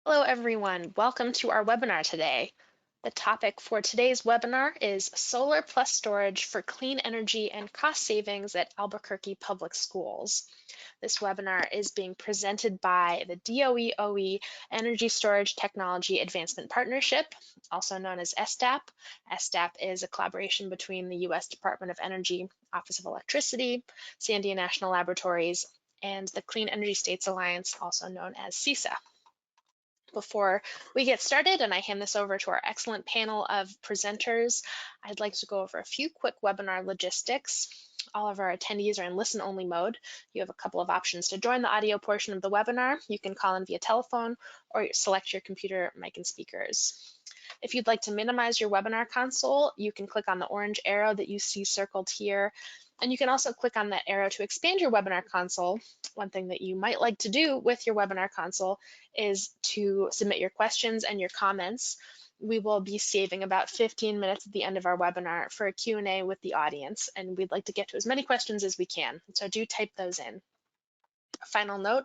Hello, everyone. Welcome to our webinar today. The topic for today's webinar is Solar plus Storage for Clean Energy and Cost Savings at Albuquerque Public Schools. This webinar is being presented by the DOE-OE Energy Storage Technology Advancement Partnership, also known as STAP. STAP is a collaboration between the U.S. Department of Energy, Office of Electricity, Sandia National Laboratories, and the Clean Energy States Alliance, also known as CESA. Before we get started and I hand this over to our excellent panel of presenters, I'd like to go over a few quick webinar logistics. All of our attendees are in listen-only mode. You have a couple of options to join the audio portion of the webinar. You can call in via telephone or select your computer, mic, and speakers. If you'd like to minimize your webinar console, you can click on the orange arrow that you see circled here. And you can also click on that arrow to expand your webinar console. One thing that you might like to do with your webinar console is to submit your questions and your comments. We will be saving about 15 minutes at the end of our webinar for a Q&A with the audience, and we'd like to get to as many questions as we can, so do type those in. Final note,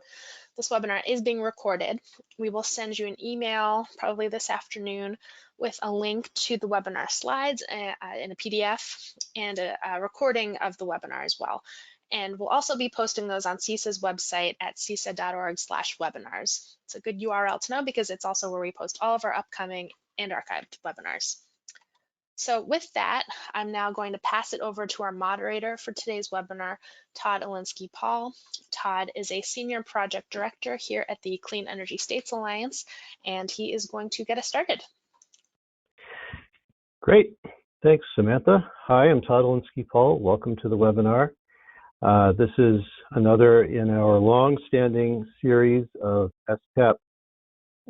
this webinar is being recorded. We will send you an email probably this afternoon with a link to the webinar slides in a PDF and a recording of the webinar as well. And we'll also be posting those on CESA's website at cesa.org/webinars. It's a good URL to know because it's also where we post all of our upcoming and archived webinars. So with that, I'm now going to pass it over to our moderator for today's webinar, Todd Alinsky-Paul. Todd is a Senior Project Director here at the Clean Energy States Alliance, and he is going to get us started. Great. Thanks, Samantha. Hi, I'm Todd Alinsky-Paul. Welcome to the webinar. This is another in our long-standing series of STAP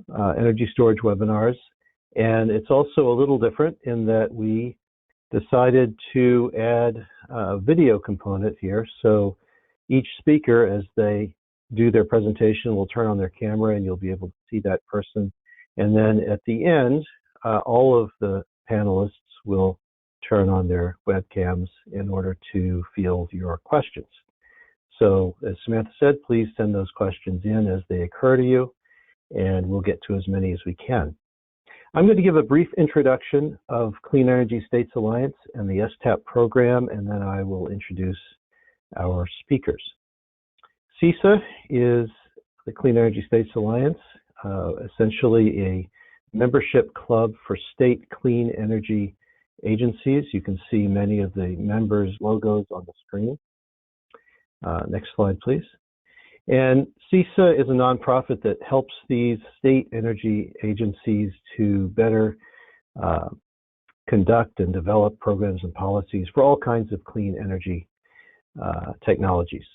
energy storage webinars. And it's also a little different in that we decided to add a video component here. So each speaker, as they do their presentation, will turn on their camera and you'll be able to see that person. And then at the end, all of the panelists will turn on their webcams in order to field your questions. So as Samantha said, please send those questions in as they occur to you, and we'll get to as many as we can. I'm going to give a brief introduction of Clean Energy States Alliance and the STAP program, and then I will introduce our speakers. CESA is the Clean Energy States Alliance, essentially a membership club for state clean energy agencies. You can see many of the members' logos on the screen. Next slide, please. And CESA is a nonprofit that helps these state energy agencies to better conduct and develop programs and policies for all kinds of clean energy technologies.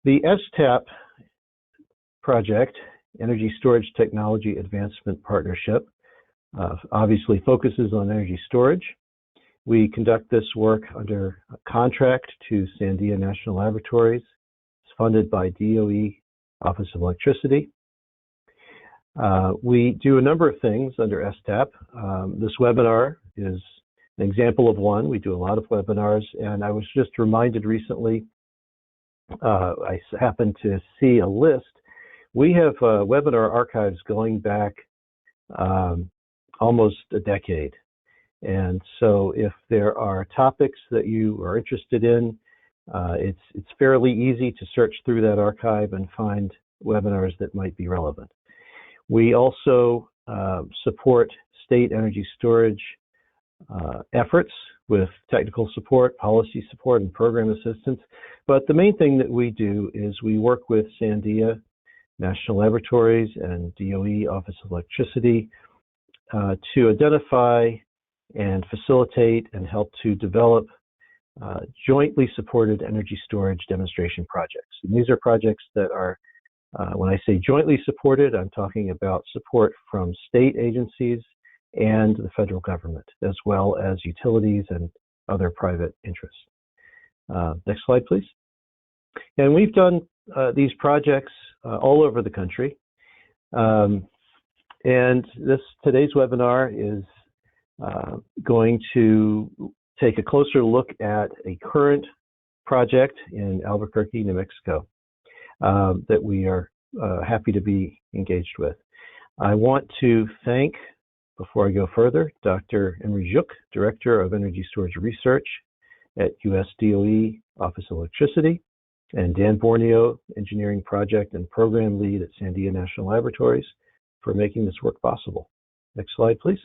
The STAP project, Energy Storage Technology Advancement Partnership, obviously focuses on energy storage. We conduct this work under a contract to Sandia National Laboratories. It's funded by DOE, Office of Electricity. We do a number of things under STAP. This webinar is an example of one. We do a lot of webinars, and I was just reminded recently, I happened to see a list. We have webinar archives going back almost a decade. And so if there are topics that you are interested in, it's fairly easy to search through that archive and find webinars that might be relevant. We also support state energy storage efforts with technical support, policy support, and program assistance. But the main thing that we do is we work with Sandia National Laboratories and DOE, Office of Electricity, to identify and facilitate and help to develop jointly supported energy storage demonstration projects. And these are projects that are, when I say jointly supported, I'm talking about support from state agencies and the federal government, as well as utilities and other private interests. Next slide, please. And we've done these projects all over the country. And today's webinar is going to take a closer look at a current project in Albuquerque, New Mexico, that we are happy to be engaged with. I want to thank, before I go further, Dr. Henry Juk, Director of Energy Storage Research at US DOE Office of Electricity, and Dan Borneo, Engineering Project and Program Lead at Sandia National Laboratories, for making this work possible. Next slide, please.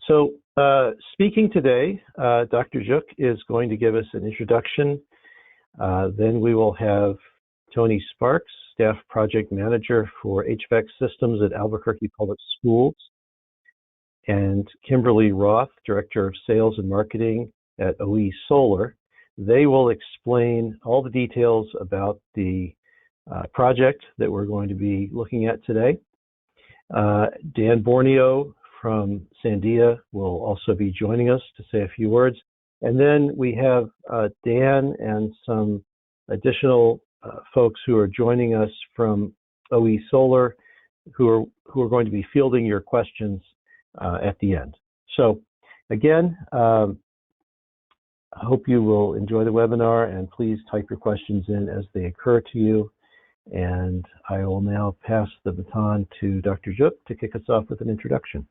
So speaking today, Dr. Juk is going to give us an introduction. Then we will have Tony Sparks, Staff Project Manager for HVAC Systems at Albuquerque Public Schools, and Kimberly Roth, Director of Sales and Marketing at OE Solar. They will explain all the details about the project that we're going to be looking at today. Dan Borneo from Sandia will also be joining us to say a few words. And then we have Dan and some additional folks who are joining us from OE Solar who are going to be fielding your questions at the end. So again, I hope you will enjoy the webinar, and please type your questions in as they occur to you. And I will now pass the baton to Dr. Juk to kick us off with an introduction.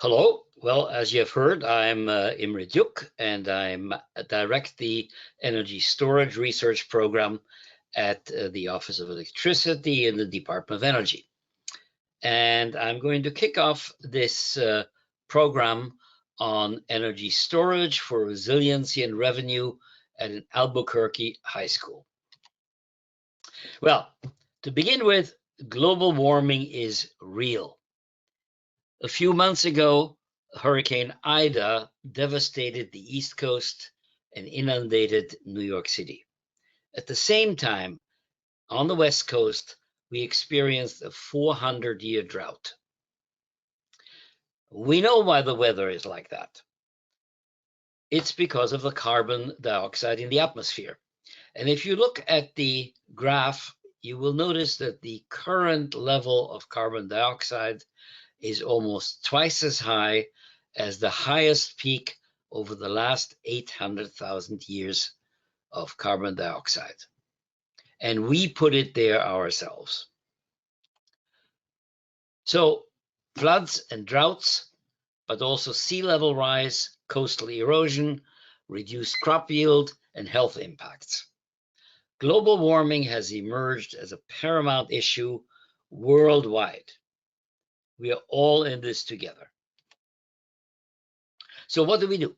Hello. Well, as you have heard, I'm Imre Juk, and I'm direct the Energy Storage Research Program at the Office of Electricity in the Department of Energy. And I'm going to kick off this program on energy storage for resiliency and revenue at an Albuquerque High School. Well, to begin with, global warming is real. A few months ago, Hurricane Ida devastated the East Coast and inundated New York City. At the same time, on the West Coast, we experienced a 400-year drought. We know why the weather is like that. It's because of the carbon dioxide in the atmosphere. And if you look at the graph, you will notice that the current level of carbon dioxide is almost twice as high as the highest peak over the last 800,000 years of carbon dioxide. And we put it there ourselves. So floods and droughts, but also sea level rise, coastal erosion, reduced crop yield, and health impacts. Global warming has emerged as a paramount issue worldwide. We are all in this together. So what do?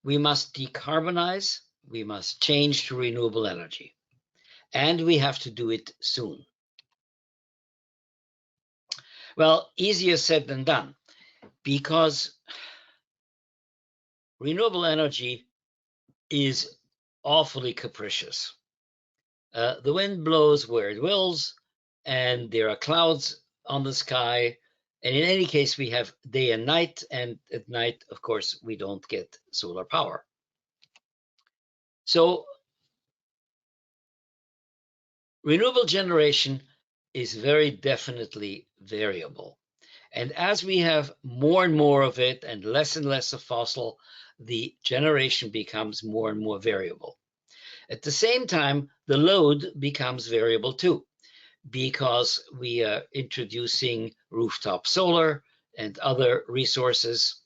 We must decarbonize, we must change to renewable energy, and we have to do it soon. Well, easier said than done, because renewable energy is awfully capricious. The wind blows where it wills, and there are clouds on the sky. And in any case, we have day and night, and at night, of course, we don't get solar power. So renewable generation is very definitely variable. And as we have more and more of it and less of fossil, the generation becomes more and more variable. At the same time, the load becomes variable too, because we are introducing rooftop solar and other resources.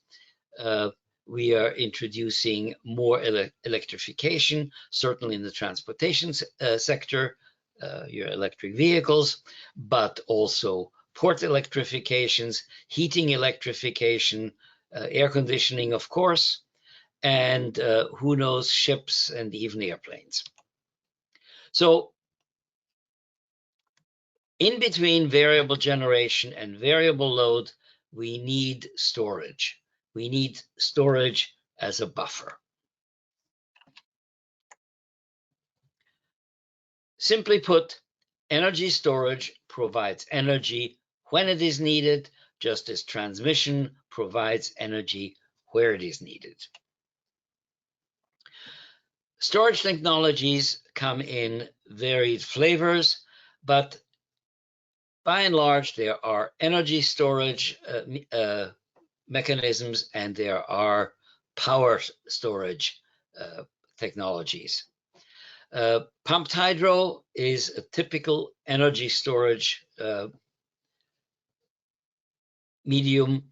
We are introducing more electrification, certainly in the transportation sector, your electric vehicles, but also port electrifications, heating electrification, air conditioning, of course, and who knows, ships and even airplanes. So in between variable generation and variable load, we need storage. We need storage as a buffer. Simply put, energy storage provides energy when it is needed, just as transmission provides energy where it is needed. Storage technologies come in varied flavors, but by and large, there are energy storage mechanisms and there are power storage technologies. Pumped hydro is a typical energy storage medium.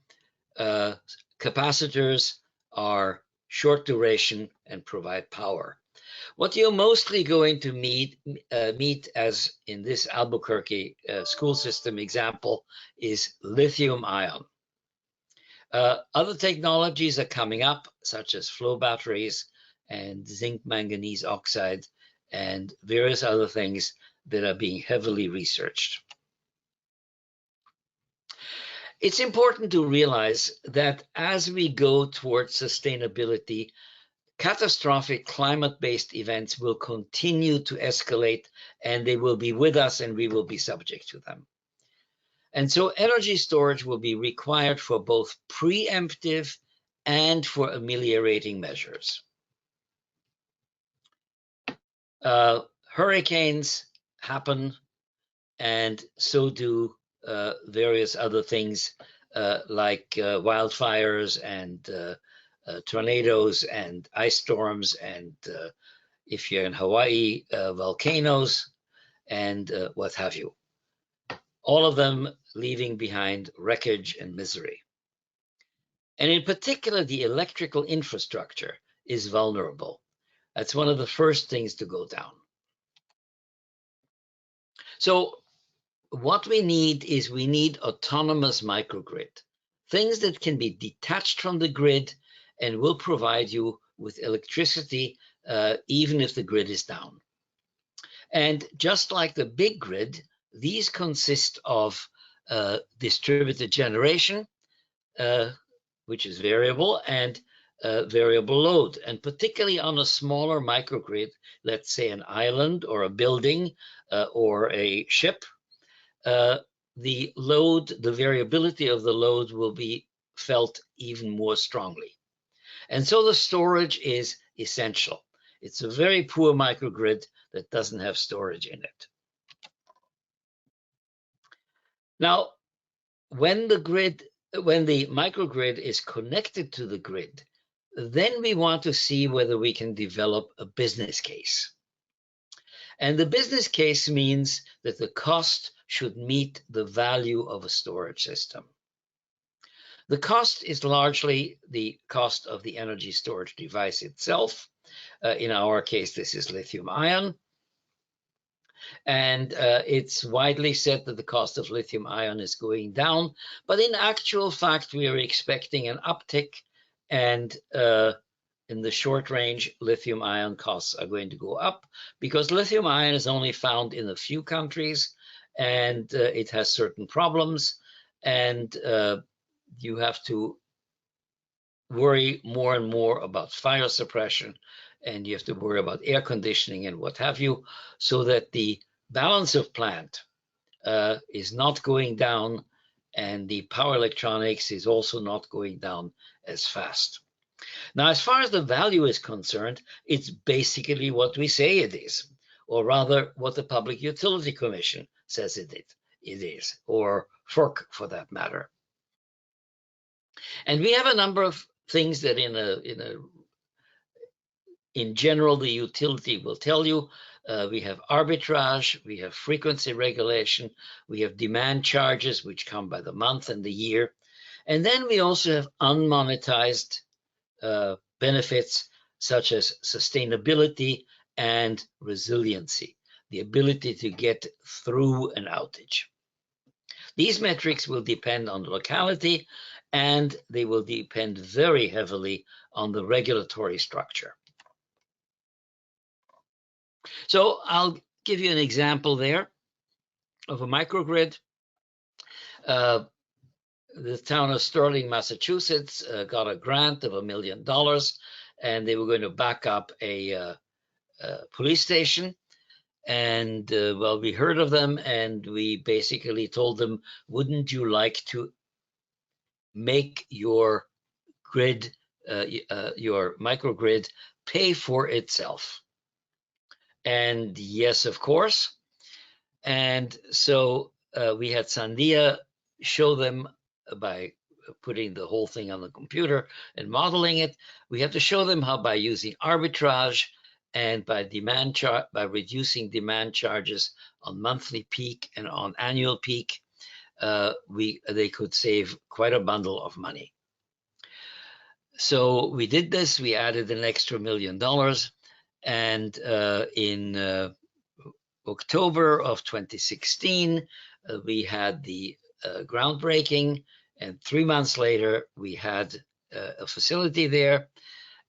Capacitors are short duration and provide power. What you're mostly going to meet as in this Albuquerque school system example is lithium ion. Other technologies are coming up, such as flow batteries and zinc manganese oxide and various other things that are being heavily researched. It's important to realize that as we go towards sustainability, catastrophic climate-based events will continue to escalate, and they will be with us, and we will be subject to them. And so energy storage will be required for both preemptive and for ameliorating measures. Hurricanes happen, and so do various other things like wildfires and tornadoes and ice storms, and if you're in Hawaii, volcanoes and what have you. All of them leaving behind wreckage and misery. And in particular, the electrical infrastructure is vulnerable. That's one of the first things to go down. So what we need is autonomous microgrid, things that can be detached from the grid and will provide you with electricity even if the grid is down. And just like the big grid, these consist of distributed generation, which is variable, and variable load. And particularly on a smaller microgrid, let's say an island or a building or a ship, the load, the variability of the load will be felt even more strongly. And so the storage is essential. It's a very poor microgrid that doesn't have storage in it. Now, when the microgrid is connected to the grid, then we want to see whether we can develop a business case. And the business case means that the cost should meet the value of a storage system. The cost is largely the cost of the energy storage device itself. In our case, this is lithium ion. And it's widely said that the cost of lithium ion is going down. But in actual fact, we are expecting an uptick. And in the short range, lithium ion costs are going to go up because lithium ion is only found in a few countries, and it has certain problems. And you have to worry more and more about fire suppression, and you have to worry about air conditioning and what have you, so that the balance of plant is not going down, and the power electronics is also not going down as fast. Now, as far as the value is concerned, it's basically what we say it is, or rather what the Public Utility Commission says it is, or FERC for that matter. And we have a number of things that in general, the utility will tell you. We have arbitrage, we have frequency regulation, we have demand charges, which come by the month and the year. And then we also have unmonetized benefits such as sustainability and resiliency, the ability to get through an outage. These metrics will depend on the locality, and they will depend very heavily on the regulatory structure. So I'll give you an example there of a microgrid. The town of Sterling, Massachusetts got a grant of $1 million, and they were going to back up a police station. And well, we heard of them, and we basically told them, wouldn't you like to make your grid, your microgrid, pay for itself? And yes, of course. And so we had Sandia show them by putting the whole thing on the computer and modeling it. We have to show them how by using arbitrage and by reducing demand charges on monthly peak and on annual peak, they could save quite a bundle of money. So we did this. We added an extra $1 million, and in October of 2016, we had the groundbreaking, and 3 months later, we had a facility there.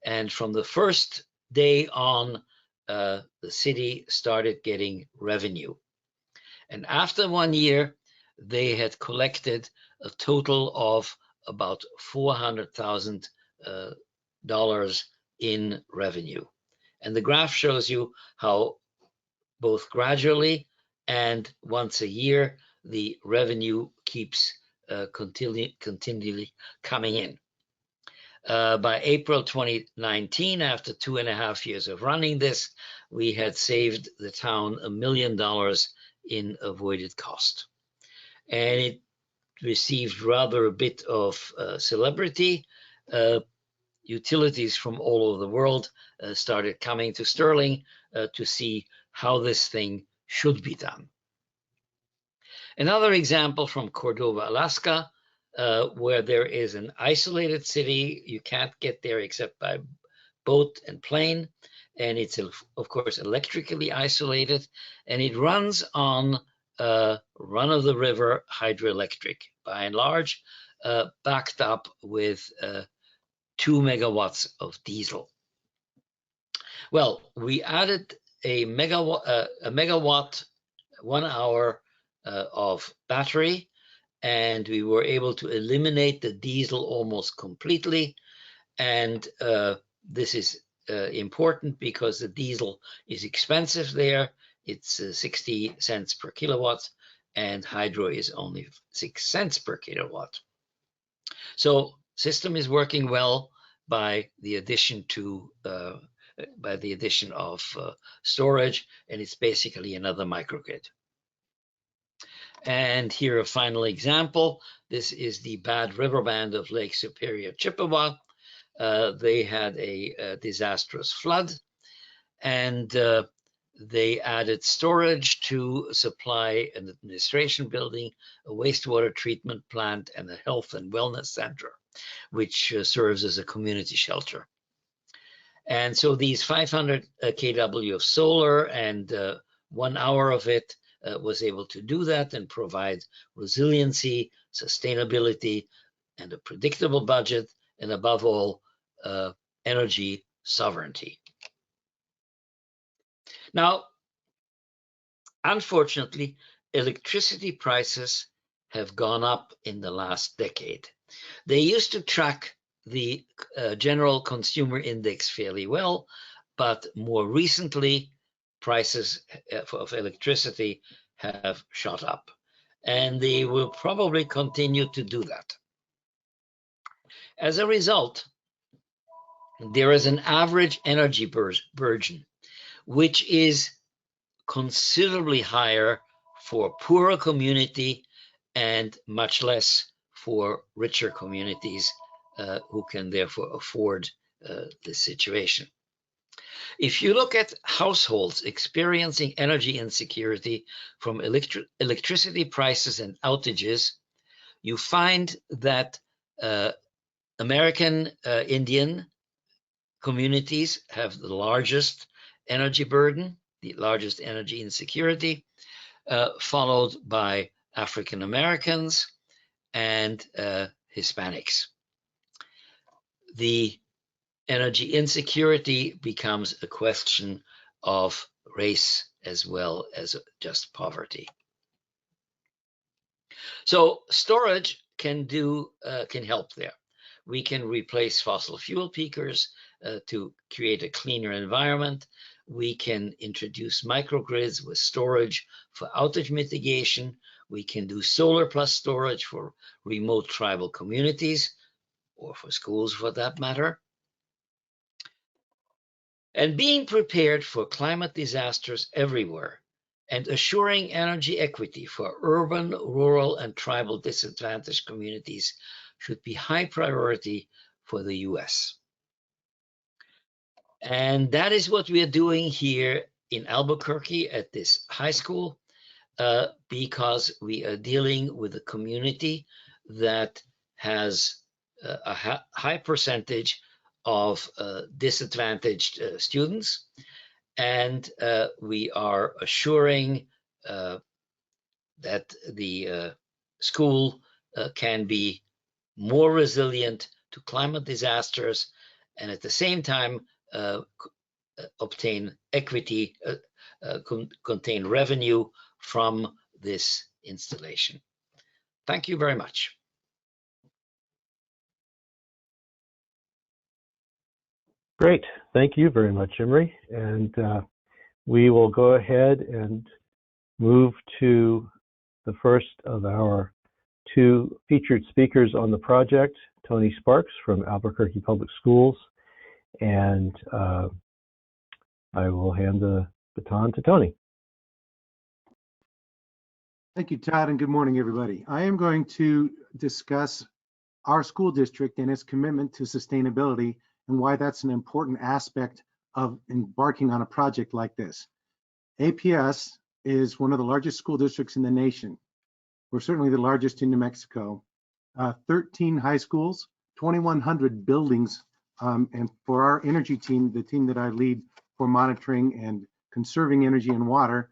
And from the first day on, the city started getting revenue. And after 1 year, they had collected a total of about $400,000 in revenue. And the graph shows you how both gradually and once a year, the revenue keeps continually coming in. By April 2019, after 2.5 years of running this, we had saved the town $1 million in avoided cost. And it received rather a bit of celebrity. Utilities from all over the world started coming to Sterling to see how this thing should be done. Another example from Cordova, Alaska, where there is an isolated city. You can't get there except by boat and plane. And it's, of course, electrically isolated. And it runs on run-of-the-river hydroelectric, by and large, backed up with 2 megawatts of diesel. Well, we added a megawatt 1 hour of battery, and we were able to eliminate the diesel almost completely. And this is important because the diesel is expensive there. It's 60 cents per kilowatt, and hydro is only 6 cents per kilowatt. So system is working well by the addition of storage, and it's basically another microgrid. And here a final example. This is the Bad River Band of Lake Superior, Chippewa. They had a disastrous flood, and they added storage to supply an administration building, a wastewater treatment plant, and a health and wellness center, which serves as a community shelter. And so these 500 kW of solar and 1 hour of it was able to do that and provide resiliency, sustainability, and a predictable budget, and above all, energy sovereignty. Now, unfortunately, electricity prices have gone up in the last decade. They used to track the general consumer index fairly well, but more recently, prices of electricity have shot up, and they will probably continue to do that. As a result, there is an average energy burden, which is considerably higher for poorer community and much less for richer communities who can therefore afford this situation. If you look at households experiencing energy insecurity from electricity prices and outages, you find that American Indian communities have the largest energy burden, the largest energy insecurity, followed by African Americans and Hispanics. The energy insecurity becomes a question of race as well as just poverty. So storage can help there. We can replace fossil fuel peakers to create a cleaner environment. We can introduce microgrids with storage for outage mitigation. We can do solar+storage for remote tribal communities, or for schools for that matter. And being prepared for climate disasters everywhere and assuring energy equity for urban, rural, and tribal disadvantaged communities should be high priority for the US. And that is what we are doing here in Albuquerque at this high school, because we are dealing with a community that has a high percentage of disadvantaged students. And we are assuring that the school can be more resilient to climate disasters, and at the same time obtain equity, contain revenue from this installation. Thank you very much. Great. Thank you very much, Imre. And we will go ahead and move to the first of our two featured speakers on the project, Tony Sparks from Albuquerque Public Schools. And I will hand the baton to Tony. Thank you, Todd, and good morning, everybody. I am going to discuss our school district and its commitment to sustainability and why that's an important aspect of embarking on a project like this. APS is one of the largest school districts in the nation. We're certainly the largest in New Mexico. 13 high schools, 2,100 buildings, and for our energy team, the team that I lead for monitoring and conserving energy and water,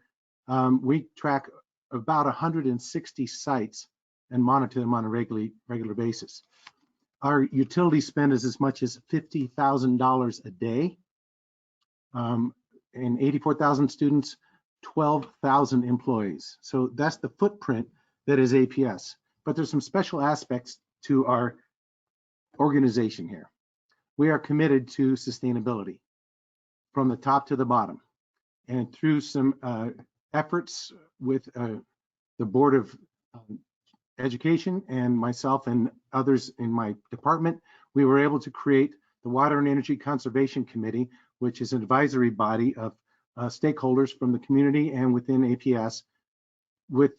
we track about 160 sites and monitor them on a regular basis. Our utility spend is as much as $50,000 a day. And 84,000 students, 12,000 employees. So that's the footprint that is APS. But there's some special aspects to our organization here. We are committed to sustainability from the top to the bottom. And through some efforts with the Board of Education and myself and others in my department, we were able to create the Water and Energy Conservation Committee, which is an advisory body of stakeholders from the community and within APS, with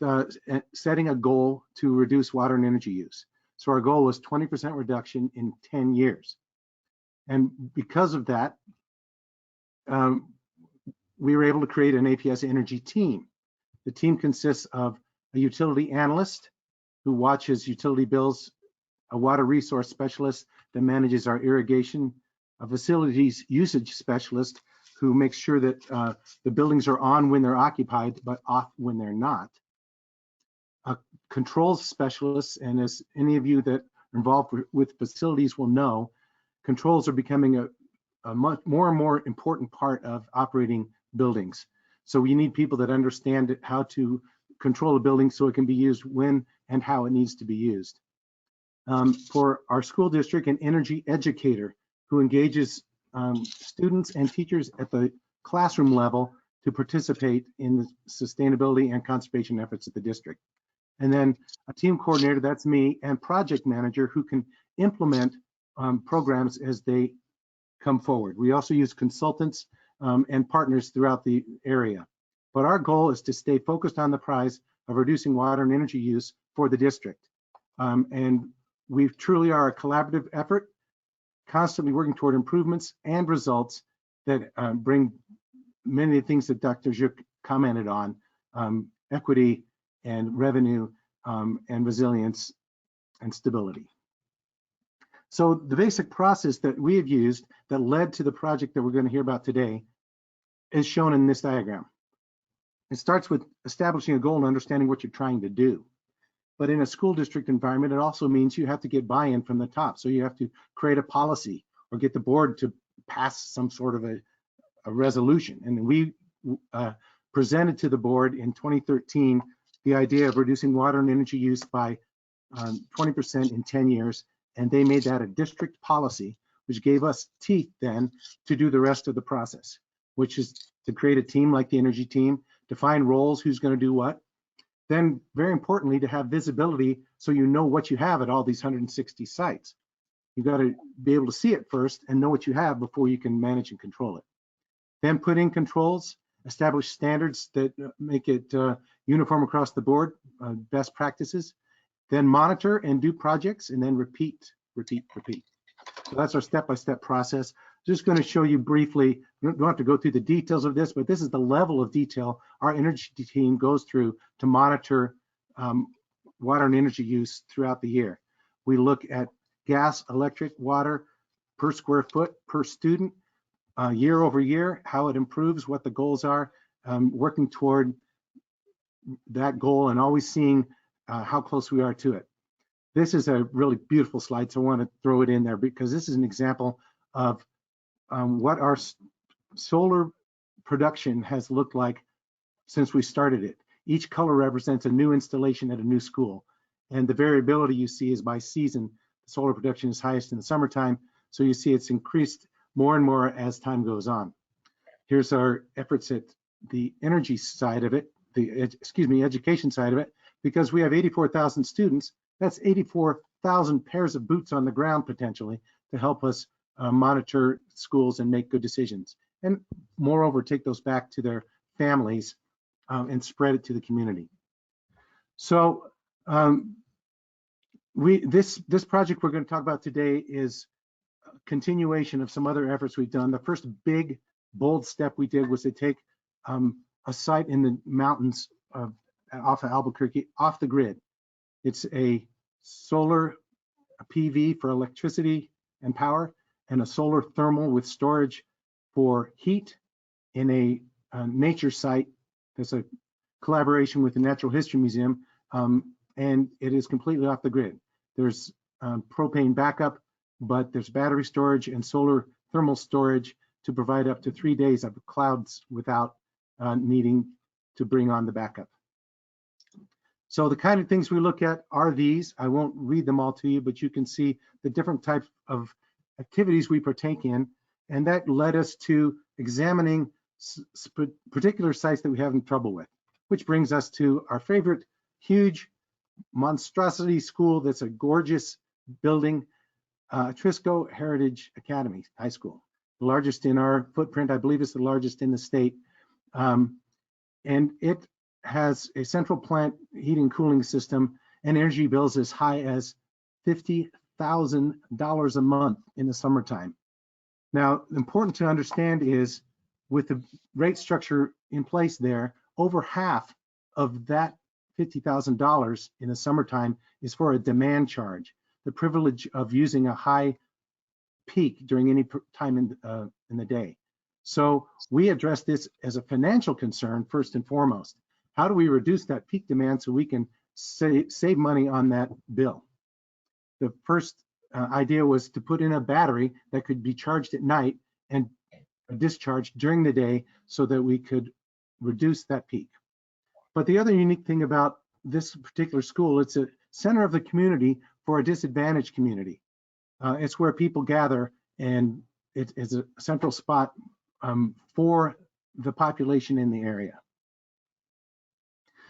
setting a goal to reduce water and energy use. So our goal was 20% reduction in 10 years. And because of that, we were able to create an APS energy team. The team consists of a utility analyst who watches utility bills, a water resource specialist that manages our irrigation, a facilities usage specialist who makes sure that the buildings are on when they're occupied, but off when they're not. A controls specialist, and as any of you that are involved with facilities will know, controls are becoming a much more and more important part of operating buildings. So we need people that understand how to control a building so it can be used when and how it needs to be used. For our school district, an energy educator who engages students and teachers at the classroom level to participate in the sustainability and conservation efforts of the district. And then a team coordinator, that's me, and project manager who can implement programs as they come forward. We also use consultants and partners throughout the area. But our goal is to stay focused on the prize of reducing water and energy use for the district. And we truly are a collaborative effort, constantly working toward improvements and results that bring many of the things that Dr. Juk commented on, equity and revenue and resilience and stability. So the basic process that we have used that led to the project that we're going to hear about today is shown in this diagram. It starts with establishing a goal and understanding what you're trying to do. But in a school district environment, it also means you have to get buy-in from the top. So you have to create a policy or get the board to pass some sort of a resolution. And we presented to the board in 2013 the idea of reducing water and energy use by 20% in 10 years. And they made that a district policy, which gave us teeth then to do the rest of the process, which is to create a team like the energy team, define roles, who's going to do what. Then, very importantly, to have visibility so you know what you have at all these 160 sites. You've got to be able to see it first and know what you have before you can manage and control it. Then put in controls, establish standards that make it uniform across the board, best practices, then monitor and do projects, and then repeat, repeat, repeat. So that's our step-by-step process. Just going to show you briefly, we don't have to go through the details of this, but this is the level of detail our energy team goes through to monitor water and energy use throughout the year. We look at gas, electric, water per square foot, per student, year over year, how it improves, what the goals are, working toward that goal and always seeing how close we are to it. This is a really beautiful slide, so I want to throw it in there because this is an example of what our solar production has looked like since we started it. Each color represents a new installation at a new school, and the variability you see is by season. The solar production is highest in the summertime, so you see it's increased more and more as time goes on. Here's our efforts at the energy side of it, education side of it, because we have 84,000 students. That's 84,000 pairs of boots on the ground potentially to help us monitor schools and make good decisions. And moreover, take those back to their families and spread it to the community. So this project we're going to talk about today is a continuation of some other efforts we've done. The first big, bold step we did was to take a site in the mountains off of Albuquerque off the grid. It's a solar PV for electricity and power, and a solar thermal with storage for heat in a nature site. There's a collaboration with the Natural History Museum, and it is completely off the grid. There's propane backup, but there's battery storage and solar thermal storage to provide up to 3 days of clouds without needing to bring on the backup. So the kind of things we look at are these. I won't read them all to you, but you can see the different types of activities we partake in, and that led us to examining particular sites that we have trouble with, which brings us to our favorite huge monstrosity school that's a gorgeous building, Atrisco Heritage High School, the largest in our footprint. I believe it's the largest in the state, and it has a central plant heating and cooling system and energy bills as high as $50,000 a month in the summertime. Now, important to understand is with the rate structure in place there, over half of that $50,000 in the summertime is for a demand charge, the privilege of using a high peak during any time in the day. So we address this as a financial concern first and foremost. How do we reduce that peak demand so we can save money on that bill? The first idea was to put in a battery that could be charged at night and discharged during the day so that we could reduce that peak. But the other unique thing about this particular school, it's a center of the community for a disadvantaged community. It's where people gather, and it is a central spot for the population in the area.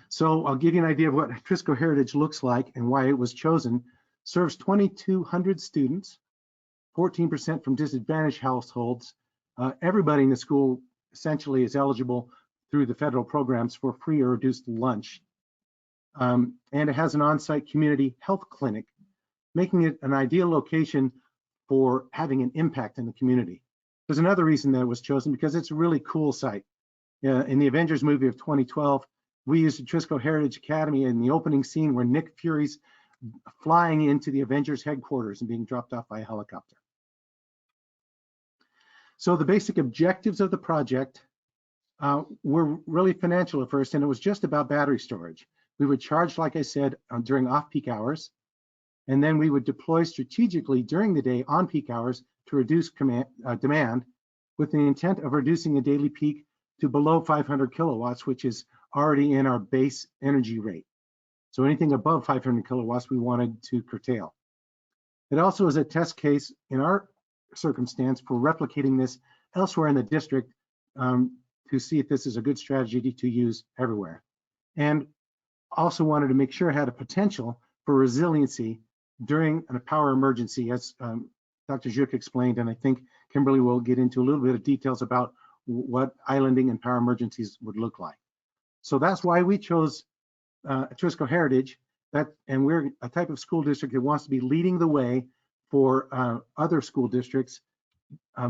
So I'll give you an idea of what Atrisco Heritage looks like and why it was chosen. Serves 2,200 students, 14% from disadvantaged households. Everybody in the school essentially is eligible through the federal programs for free or reduced lunch. And it has an on-site community health clinic, making it an ideal location for having an impact in the community. There's another reason that it was chosen, because it's a really cool site. In the Avengers movie of 2012, we used Atrisco Heritage Academy in the opening scene where Nick Fury's flying into the Avengers headquarters and being dropped off by a helicopter. So the basic objectives of the project were really financial at first, and it was just about battery storage. We would charge, like I said, during off-peak hours, and then we would deploy strategically during the day on peak hours to reduce demand, with the intent of reducing the daily peak to below 500 kilowatts, which is already in our base energy rate. So anything above 500 kilowatts, we wanted to curtail. It also is a test case in our circumstance for replicating this elsewhere in the district to see if this is a good strategy to use everywhere. And also wanted to make sure it had a potential for resiliency during a power emergency, as Dr. Juk explained, and I think Kimberly will get into a little bit of details about what islanding and power emergencies would look like. So that's why we chose Atrisco Heritage. and we're a type of school district that wants to be leading the way for other school districts.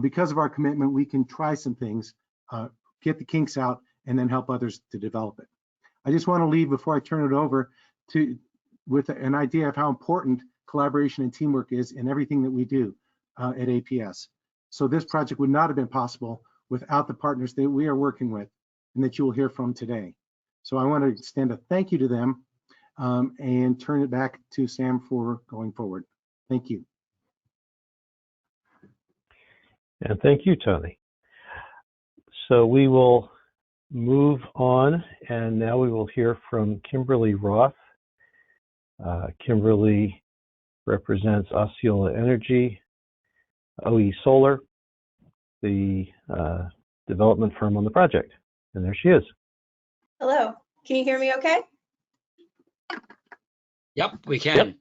Because of our commitment, we can try some things, get the kinks out, and then help others to develop it. I just want to leave before I turn it over with an idea of how important collaboration and teamwork is in everything that we do at APS. So this project would not have been possible without the partners that we are working with and that you will hear from today. So I want to extend a thank you to them and turn it back to Sam for going forward. Thank you. And thank you, Tony. So we will move on, and now we will hear from Kimberly Roth. Kimberly represents Osceola Energy, OE Solar, the development firm on the project. And there she is. Hello, can you hear me okay? Yep, we can. Yep.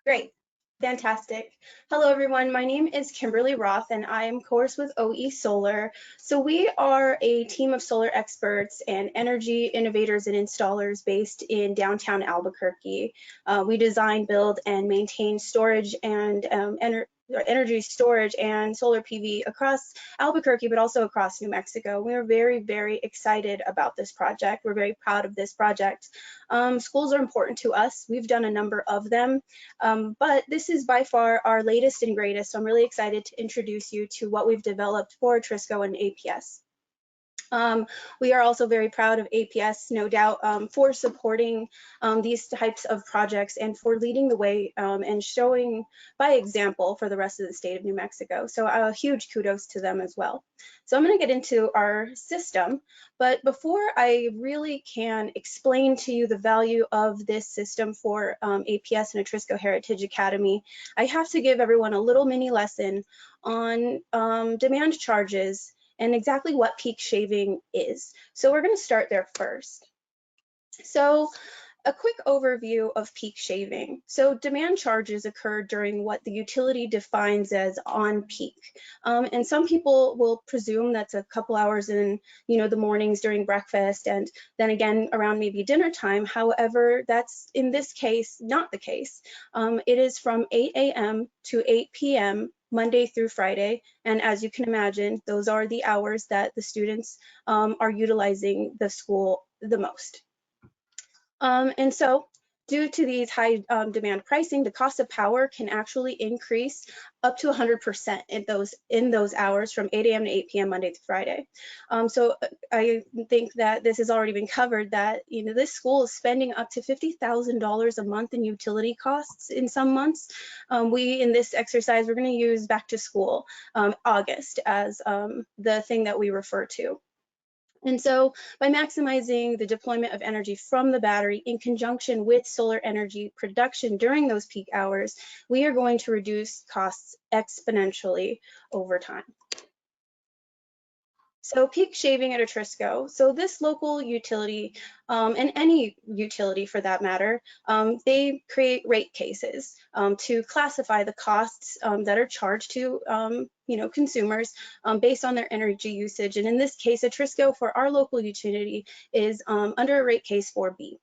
Great, fantastic. Hello everyone, my name is Kimberly Roth and I am course with OE Solar. So we are a team of solar experts and energy innovators and installers based in downtown Albuquerque. We design, build, and maintain storage and energy storage and solar PV across Albuquerque, but also across New Mexico. We are very, very excited about this project. We're very proud of this project. Schools are important to us. We've done a number of them, but this is by far our latest and greatest. So I'm really excited to introduce you to what we've developed for Atrisco and APS. We are also very proud of APS, no doubt, for supporting these types of projects and for leading the way and showing by example for the rest of the state of New Mexico. So a huge kudos to them as well. So I'm going to get into our system, but before I really can explain to you the value of this system for APS and Atrisco Heritage Academy, I have to give everyone a little mini lesson on demand charges and exactly what peak shaving is. So we're going to start there first. So a quick overview of peak shaving. So demand charges occur during what the utility defines as on peak. And some people will presume that's a couple hours in, the mornings during breakfast and then again around maybe dinner time. However, that's in this case not the case. It is from 8 a.m. to 8 p.m. Monday through Friday. And as you can imagine, those are the hours that the students are utilizing the school the most. And so due to these high demand pricing, the cost of power can actually increase up to 100% in those hours from 8 a.m. to 8 p.m. Monday through Friday. So I think that this has already been covered that, this school is spending up to $50,000 a month in utility costs in some months. In this exercise, we're going to use back to school, August, as the thing that we refer to. And so by maximizing the deployment of energy from the battery in conjunction with solar energy production during those peak hours, we are going to reduce costs exponentially over time. So peak shaving at Atrisco. So this local utility, and any utility for that matter, they create rate cases to classify the costs that are charged to consumers based on their energy usage. And in this case, Atrisco for our local utility is under a rate case 4B.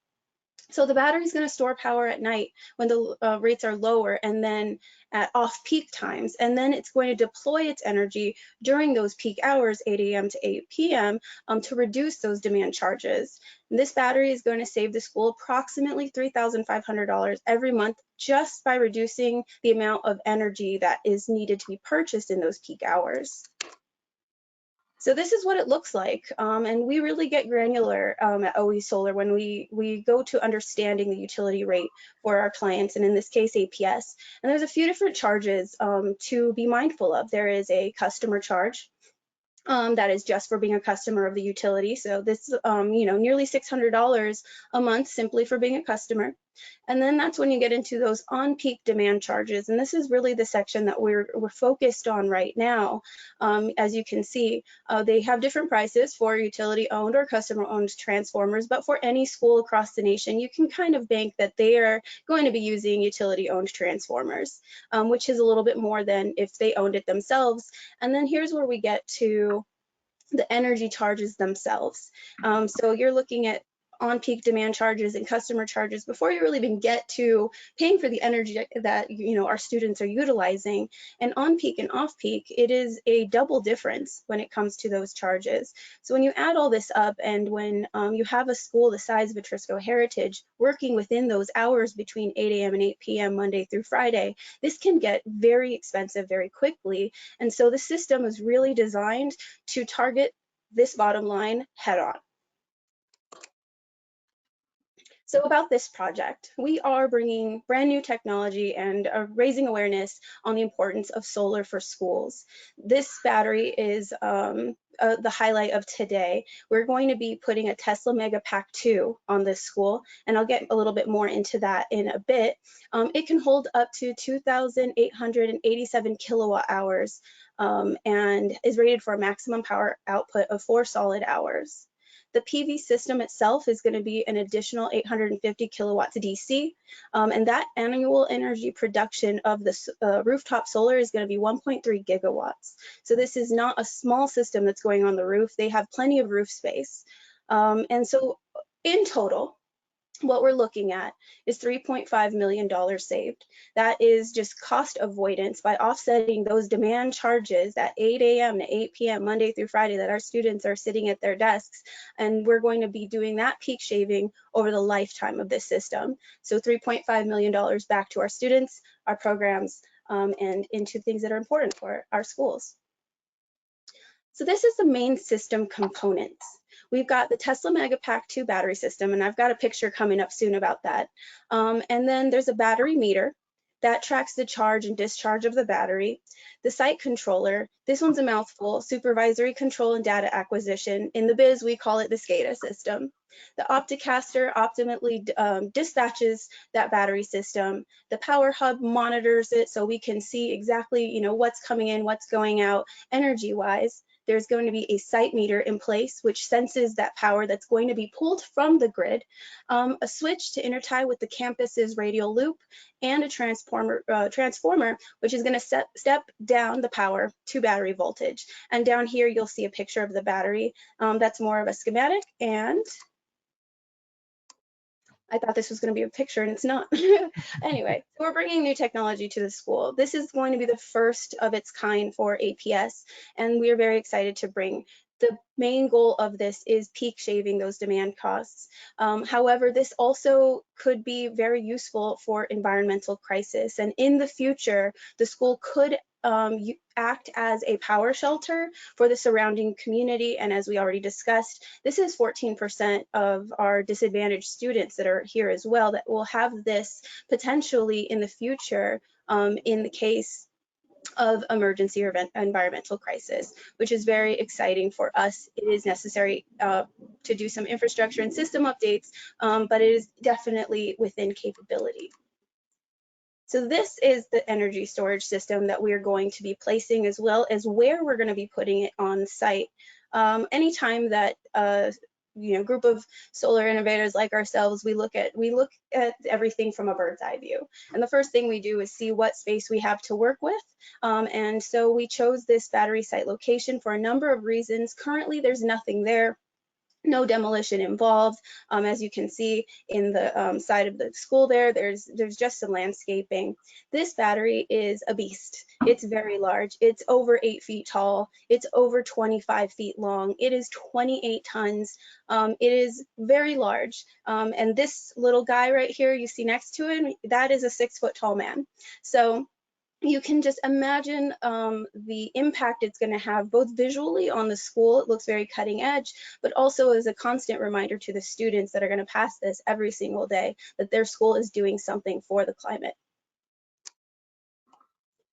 So the battery is going to store power at night when the rates are lower and then at off-peak times. And then it's going to deploy its energy during those peak hours, 8 a.m. to 8 p.m. To reduce those demand charges. And this battery is going to save the school approximately $3,500 every month just by reducing the amount of energy that is needed to be purchased in those peak hours. So this is what it looks like, and we really get granular at OE Solar when we go to understanding the utility rate for our clients, and in this case, APS. And there's a few different charges to be mindful of. There is a customer charge. That is just for being a customer of the utility. So this, nearly $600 a month simply for being a customer. And then that's when you get into those on-peak demand charges. And this is really the section that we're focused on right now. As you can see, they have different prices for utility-owned or customer-owned transformers, but for any school across the nation, you can kind of bank that they are going to be using utility-owned transformers, which is a little bit more than if they owned it themselves. And then here's where we get to the energy charges themselves. So you're looking at on-peak demand charges and customer charges before you really even get to paying for the energy that our students are utilizing. And on-peak and off-peak, it is a double difference when it comes to those charges. So when you add all this up, and when you have a school the size of Atrisco Heritage working within those hours between 8 a.m. and 8 p.m. Monday through Friday, this can get very expensive very quickly. And so the system is really designed to target this bottom line head on. So about this project, we are bringing brand new technology and raising awareness on the importance of solar for schools. This battery is the highlight of today. We're going to be putting a Tesla Megapack 2 on this school, and I'll get a little bit more into that in a bit. It can hold up to 2,887 kilowatt hours and is rated for a maximum power output of 4 solid hours. The PV system itself is going to be an additional 850 kilowatts DC, and that annual energy production of the rooftop solar is going to be 1.3 gigawatts. So this is not a small system that's going on the roof. They have plenty of roof space. And so in total, what we're looking at is $3.5 million saved. That is just cost avoidance by offsetting those demand charges at 8 a.m. to 8 p.m. Monday through Friday that our students are sitting at their desks. And we're going to be doing that peak shaving over the lifetime of this system. So $3.5 million back to our students, our programs, and into things that are important for our schools. So this is the main system components. We've got the Tesla Megapack 2 battery system, and I've got a picture coming up soon about that. And then there's a battery meter that tracks the charge and discharge of the battery. The site controller, this one's a mouthful, supervisory control and data acquisition. In the biz, we call it the SCADA system. The Opticaster optimally dispatches that battery system. The Power Hub monitors it so we can see exactly what's coming in, what's going out energy-wise. There's going to be a site meter in place which senses that power that's going to be pulled from the grid, a switch to intertie with the campus's radial loop, and a transformer which is going to step down the power to battery voltage. And down here you'll see a picture of the battery. That's more of a schematic, and I thought this was going to be a picture and it's not. Anyway, we're bringing new technology to the school. This is going to be the first of its kind for APS, and we're very excited to bring. The main goal of this is peak shaving those demand costs. However, this also could be very useful for environmental crisis, and in the future, the school could act as a power shelter for the surrounding community. And as we already discussed, this is 14% of our disadvantaged students that are here as well that will have this potentially in the future in the case of emergency or environmental crisis, which is very exciting for us. It is necessary to do some infrastructure and system updates, but it is definitely within capability. So this is the energy storage system that we are going to be placing, as well as where we're going to be putting it on site. Anytime that group of solar innovators like ourselves, we look at everything from a bird's eye view. And the first thing we do is see what space we have to work with. And so we chose this battery site location for a number of reasons. Currently, there's nothing there. No demolition involved. As you can see in the side of the school there's just some landscaping. This battery is a beast. It's very large. It's over 8 feet tall. It's over 25 feet long. It is 28 tons. It is very large. And this little guy right here you see next to him, that is a 6 foot tall man. So you can just imagine the impact it's going to have both visually on the school. It looks very cutting edge, but also as a constant reminder to the students that are going to pass this every single day that their school is doing something for the climate.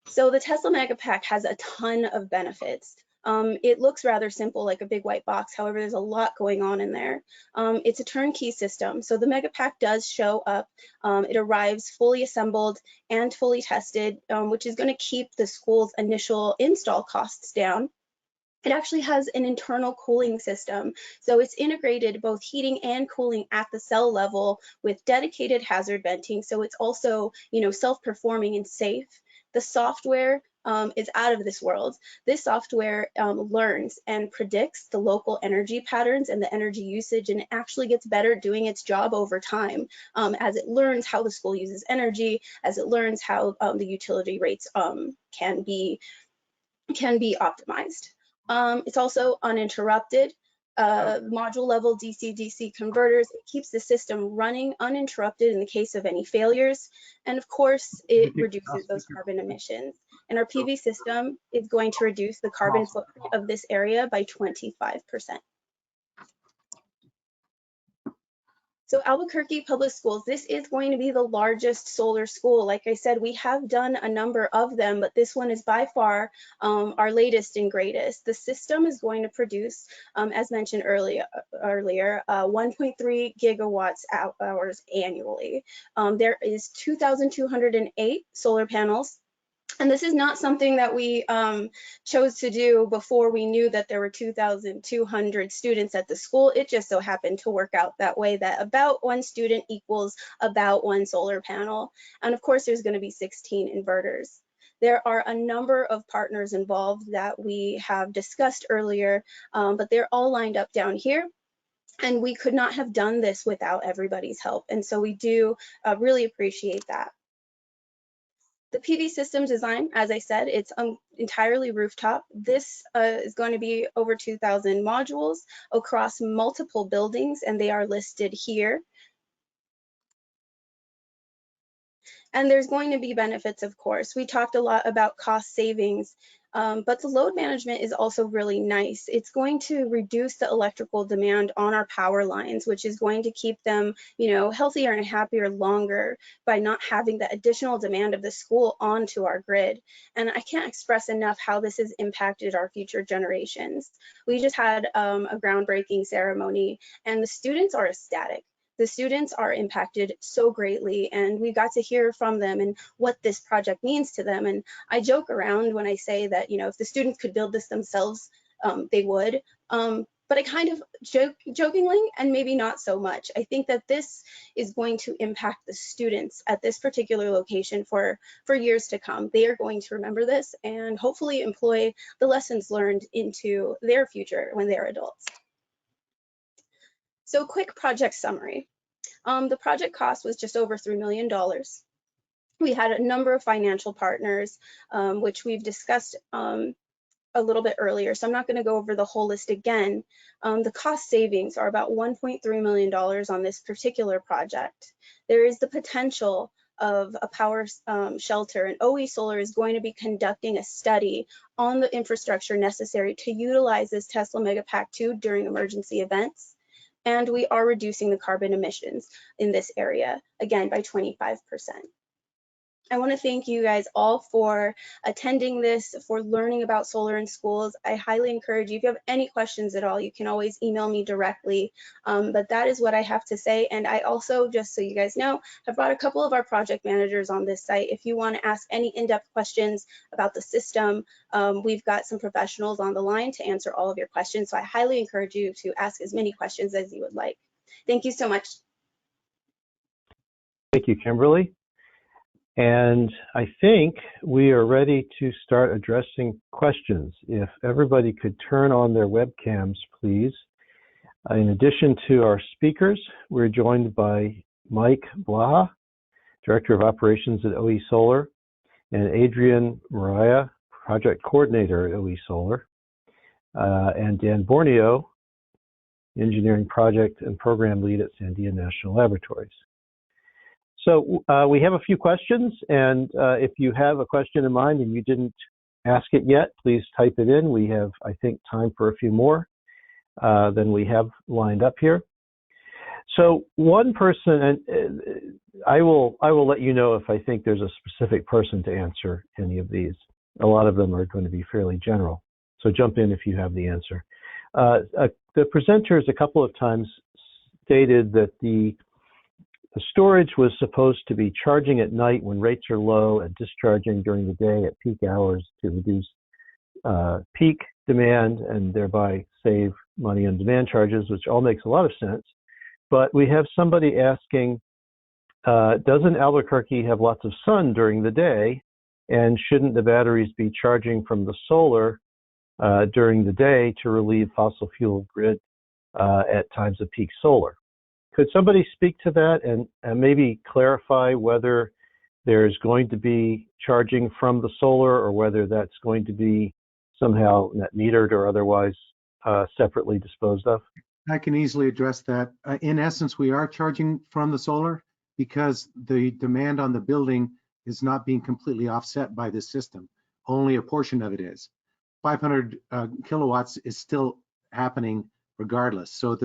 So the Tesla Megapack has a ton of benefits. It looks rather simple, like a big white box. However, there's a lot going on in there. It's a turnkey system. So the Megapack does show up. It arrives fully assembled and fully tested, which is going to keep the school's initial install costs down. It actually has an internal cooling system. So it's integrated both heating and cooling at the cell level with dedicated hazard venting. So it's also, self-performing and safe. The software is out of this world. This software learns and predicts the local energy patterns and the energy usage, and it actually gets better doing its job over time as it learns how the school uses energy, as it learns how the utility rates can be optimized. It's also uninterrupted. Module level DC-DC converters. It keeps the system running uninterrupted in the case of any failures. And of course, it reduces those carbon emissions. And our PV system is going to reduce the carbon footprint of this area by 25%. So Albuquerque Public Schools, this is going to be the largest solar school. Like I said, we have done a number of them, but this one is by far our latest and greatest. The system is going to produce, as mentioned earlier, 1.3 gigawatts hours annually. There is 2,208 solar panels. And this is not something that we chose to do before we knew that there were 2,200 students at the school. It just so happened to work out that way, that about one student equals about one solar panel. And of course, there's going to be 16 inverters. There are a number of partners involved that we have discussed earlier, but they're all lined up down here. And we could not have done this without everybody's help. And so we do really appreciate that. The PV system design, as I said, it's entirely rooftop. This is going to be over 2,000 modules across multiple buildings, and they are listed here. And there's going to be benefits, of course. We talked a lot about cost savings, but the load management is also really nice. It's going to reduce the electrical demand on our power lines, which is going to keep them, healthier and happier longer by not having the additional demand of the school onto our grid. And I can't express enough how this has impacted our future generations. We just had a groundbreaking ceremony, and the students are ecstatic. The students are impacted so greatly, and we got to hear from them and what this project means to them. And I joke around when I say that, if the students could build this themselves, they would. But I kind of jokingly, and maybe not so much, I think that this is going to impact the students at this particular location for years to come. They are going to remember this and hopefully employ the lessons learned into their future when they're adults. So quick project summary. The project cost was just over $3 million. We had a number of financial partners, which we've discussed a little bit earlier, so I'm not going to go over the whole list again. The cost savings are about $1.3 million on this particular project. There is the potential of a power shelter, and OE Solar is going to be conducting a study on the infrastructure necessary to utilize this Tesla Megapack 2 during emergency events. And we are reducing the carbon emissions in this area, again, by 25%. I want to thank you guys all for attending this, for learning about solar in schools. I highly encourage you, if you have any questions at all, you can always email me directly. But that is what I have to say. And I also, just so you guys know, have brought a couple of our project managers on this site. If you want to ask any in-depth questions about the system, we've got some professionals on the line to answer all of your questions. So I highly encourage you to ask as many questions as you would like. Thank you so much. Thank you, Kimberly. And I think we are ready to start addressing questions. If everybody could turn on their webcams, please. In addition to our speakers, we're joined by Mike Blaha, Director of Operations at OE Solar, and Adrian Mariah, Project Coordinator at OE Solar, and Dan Borneo, Engineering Project and Program Lead at Sandia National Laboratories. So we have a few questions, and if you have a question in mind and you didn't ask it yet, please type it in. We have, I think, time for a few more than we have lined up here. So one person, and I will let you know if I think there's a specific person to answer any of these. A lot of them are going to be fairly general. So jump in if you have the answer. The presenters a couple of times stated that the storage was supposed to be charging at night when rates are low and discharging during the day at peak hours to reduce peak demand and thereby save money on demand charges, which all makes a lot of sense. But we have somebody asking, doesn't Albuquerque have lots of sun during the day? And shouldn't the batteries be charging from the solar during the day to relieve fossil fuel grid at times of peak solar? Could somebody speak to that and maybe clarify whether there's going to be charging from the solar or whether that's going to be somehow net metered or otherwise separately disposed of? I can easily address that. In essence, we are charging from the solar because the demand on the building is not being completely offset by this system. Only a portion of it is. 500 kilowatts is still happening regardless. So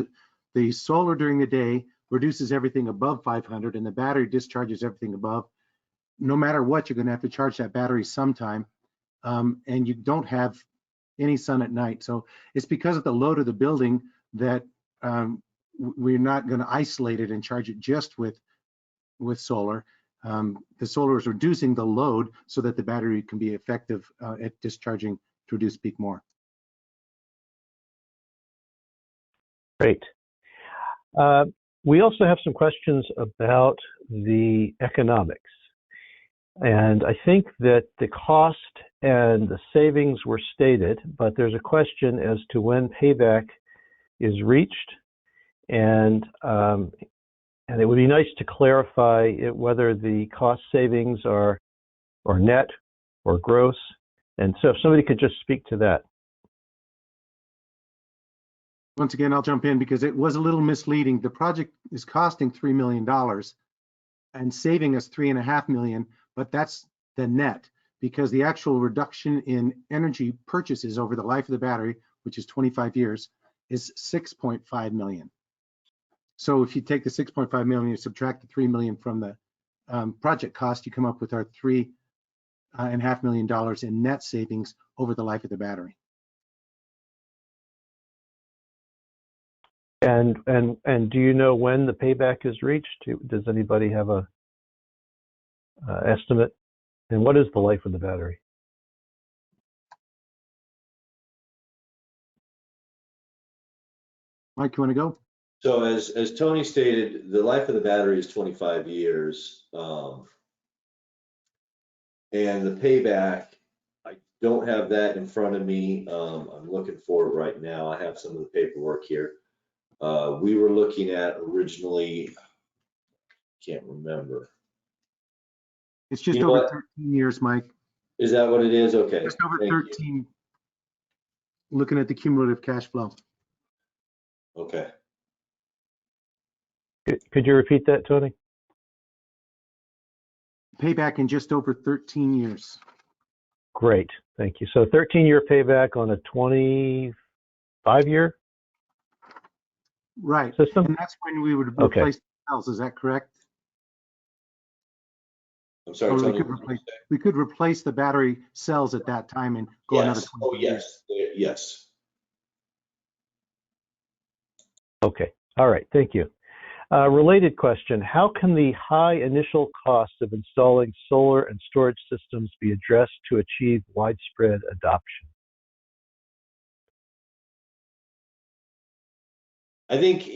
the solar during the day reduces everything above 500 and the battery discharges everything above. No matter what, you're going to have to charge that battery sometime, and you don't have any sun at night. So it's because of the load of the building that we're not going to isolate it and charge it just with solar. The solar is reducing the load so that the battery can be effective at discharging to reduce peak more. Great. We also have some questions about the economics. And I think that the cost and the savings were stated, but there's a question as to when payback is reached. And it would be nice to clarify whether the cost savings are net or gross. And so if somebody could just speak to that. Once again, I'll jump in because it was a little misleading. The project is costing $3 million and saving us $3.5 million, but that's the net because the actual reduction in energy purchases over the life of the battery, which is 25 years, is 6.5 million. So if you take the 6.5 million, you subtract the 3 million from the project cost, you come up with our $3.5 million in net savings over the life of the battery. And do you know when the payback is reached? Does anybody have a estimate? And what is the life of the battery? Mike, you want to go? So as Tony stated, the life of the battery is 25 years. And the payback, I don't have that in front of me. I'm looking for it right now. I have some of the paperwork here. We were looking at originally, can't remember. It's just over 13 years, Mike. Is that what it is? Okay. Just over 13. Looking at the cumulative cash flow. Okay. Could you repeat that, Tony? Payback in just over 13 years. Great, thank you. So 13-year payback on a 25-year right system? And that's when we would replace the cells, is that correct? I'm sorry, Tony, we could replace the battery cells at that time and go another 20 years. Yes. Okay, all right, thank you. Related question, how can the high initial cost of installing solar and storage systems be addressed to achieve widespread adoption? I think,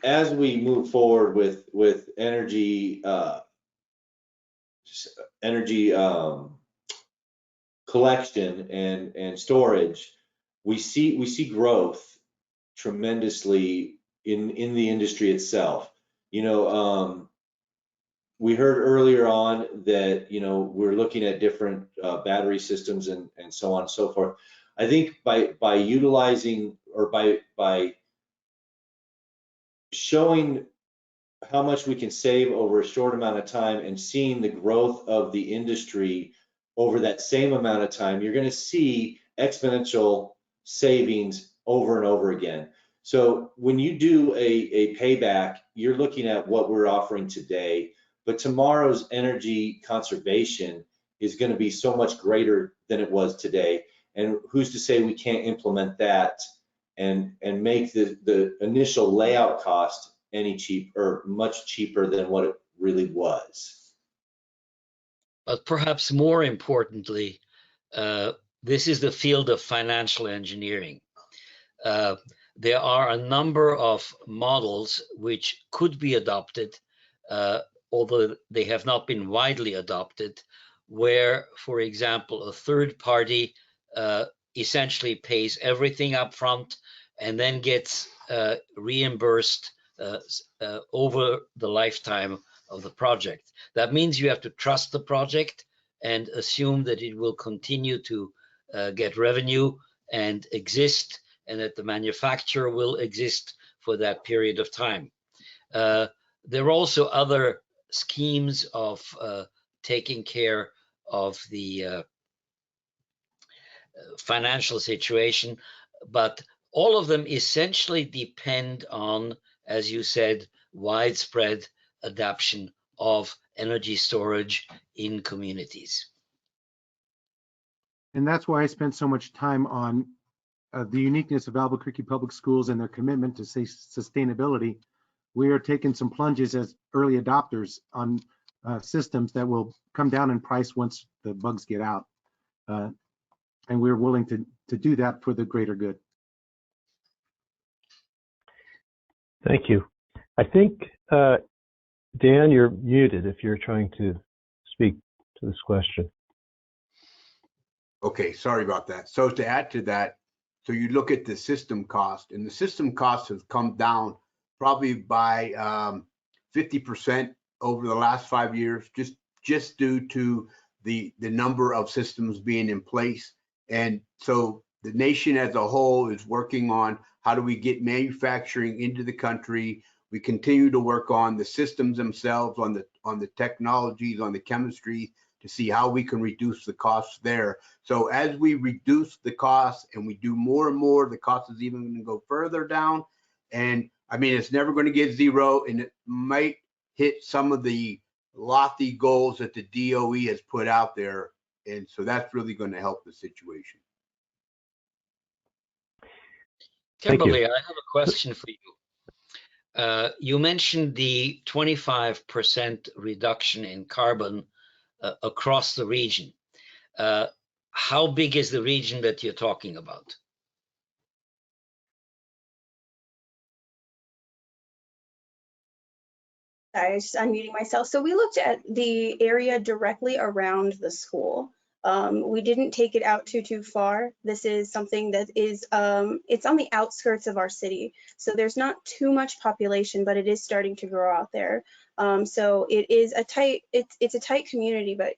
as we move forward with energy collection and storage, we see growth tremendously in the industry itself. We heard earlier on that we're looking at different battery systems and so on and so forth. I think by utilizing or by showing how much we can save over a short amount of time and seeing the growth of the industry over that same amount of time, you're going to see exponential savings over and over again. So when you do a payback, you're looking at what we're offering today, but tomorrow's energy conservation is going to be so much greater than it was today. And who's to say we can't implement that and make the initial layout cost any cheaper, much cheaper than what it really was. But perhaps more importantly, this is the field of financial engineering. There are a number of models which could be adopted, although they have not been widely adopted, where, for example, a third party essentially pays everything up front and then gets reimbursed over the lifetime of the project. That means you have to trust the project and assume that it will continue to get revenue and exist, and that the manufacturer will exist for that period of time. There are also other schemes of taking care of the financial situation, but all of them essentially depend on, as you said, widespread adoption of energy storage in communities. And that's why I spent so much time on the uniqueness of Albuquerque Public Schools and their commitment to sustainability. We are taking some plunges as early adopters on systems that will come down in price once the bugs get out. And we're willing to do that for the greater good. Thank you. I think, Dan, you're muted if you're trying to speak to this question. Okay, sorry about that. So to add to that, so you look at the system cost, and the system cost has come down probably by 50% over the last 5 years, just due to the number of systems being in place. And so the nation as a whole is working on how do we get manufacturing into the country. We continue to work on the systems themselves, on the technologies, on the chemistry, to see how we can reduce the costs there. So as we reduce the costs and we do more and more, the cost is even going to go further down. And I mean, it's never going to get zero, and it might hit some of the lofty goals that the DOE has put out there. And so that's really going to help the situation. Kimberly, I have a question for you. You mentioned the 25% reduction in carbon across the region. How big is the region that you're talking about? I was just unmuting myself. So we looked at the area directly around the school. We didn't take it out too far. This is something that is, it's on the outskirts of our city. So there's not too much population, but it is starting to grow out there. So it is a tight, it's a tight community, but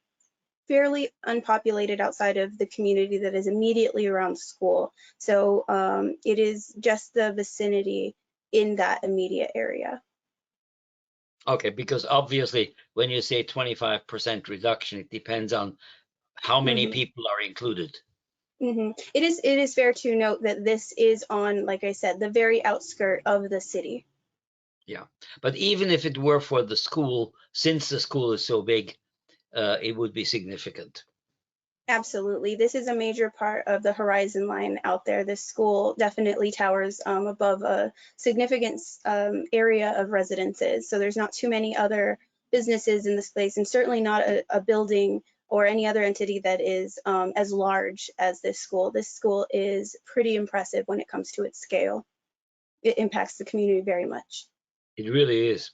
fairly unpopulated outside of the community that is immediately around school. So it is just the vicinity in that immediate area. Okay, because obviously when you say 25% reduction, it depends on how many people are included. It is fair to note that this is on, like I said, the very outskirt of the city. Yeah, but even if it were for the school, since the school is so big, it would be significant. Absolutely. This is a major part of the horizon line out there. This school definitely towers above a significant area of residences. So there's not too many other businesses in this place, and certainly not a building or any other entity that is as large as this school. This school is pretty impressive when it comes to its scale. It impacts the community very much. It really is.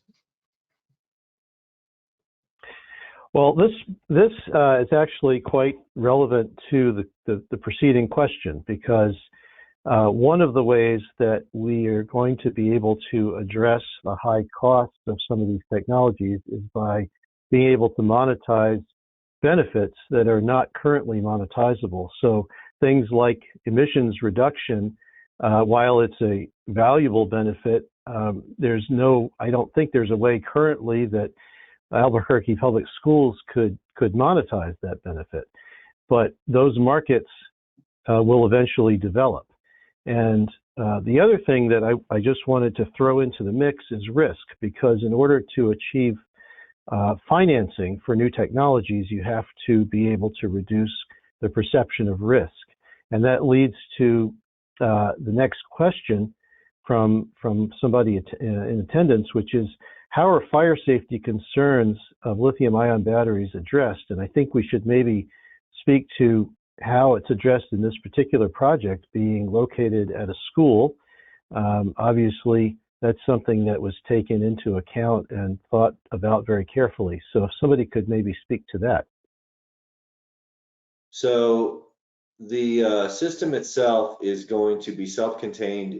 Well, this is actually quite relevant to the preceding question, because one of the ways that we are going to be able to address the high costs of some of these technologies is by being able to monetize benefits that are not currently monetizable. So things like emissions reduction, while it's a valuable benefit, I don't think there's a way currently that Albuquerque Public Schools could monetize that benefit, but those markets will eventually develop. And the other thing that I just wanted to throw into the mix is risk, because in order to achieve financing for new technologies, you have to be able to reduce the perception of risk. And that leads to the next question from somebody in attendance, which is, how are fire safety concerns of lithium-ion batteries addressed? And I think we should maybe speak to how it's addressed in this particular project being located at a school. Obviously, that's something that was taken into account and thought about very carefully. So if somebody could maybe speak to that. So the system itself is going to be self-contained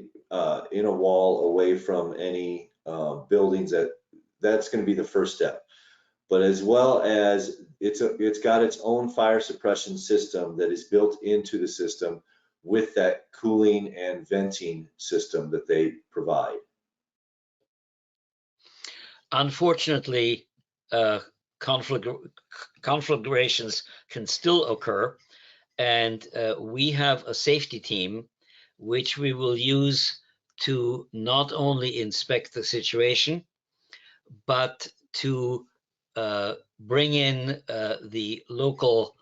in a wall away from any buildings. That's going to be the first step. But as well as it's got its own fire suppression system that is built into the system with that cooling and venting system that they provide. Unfortunately, conflagrations can still occur, and we have a safety team which we will use to not only inspect the situation, but to bring in the local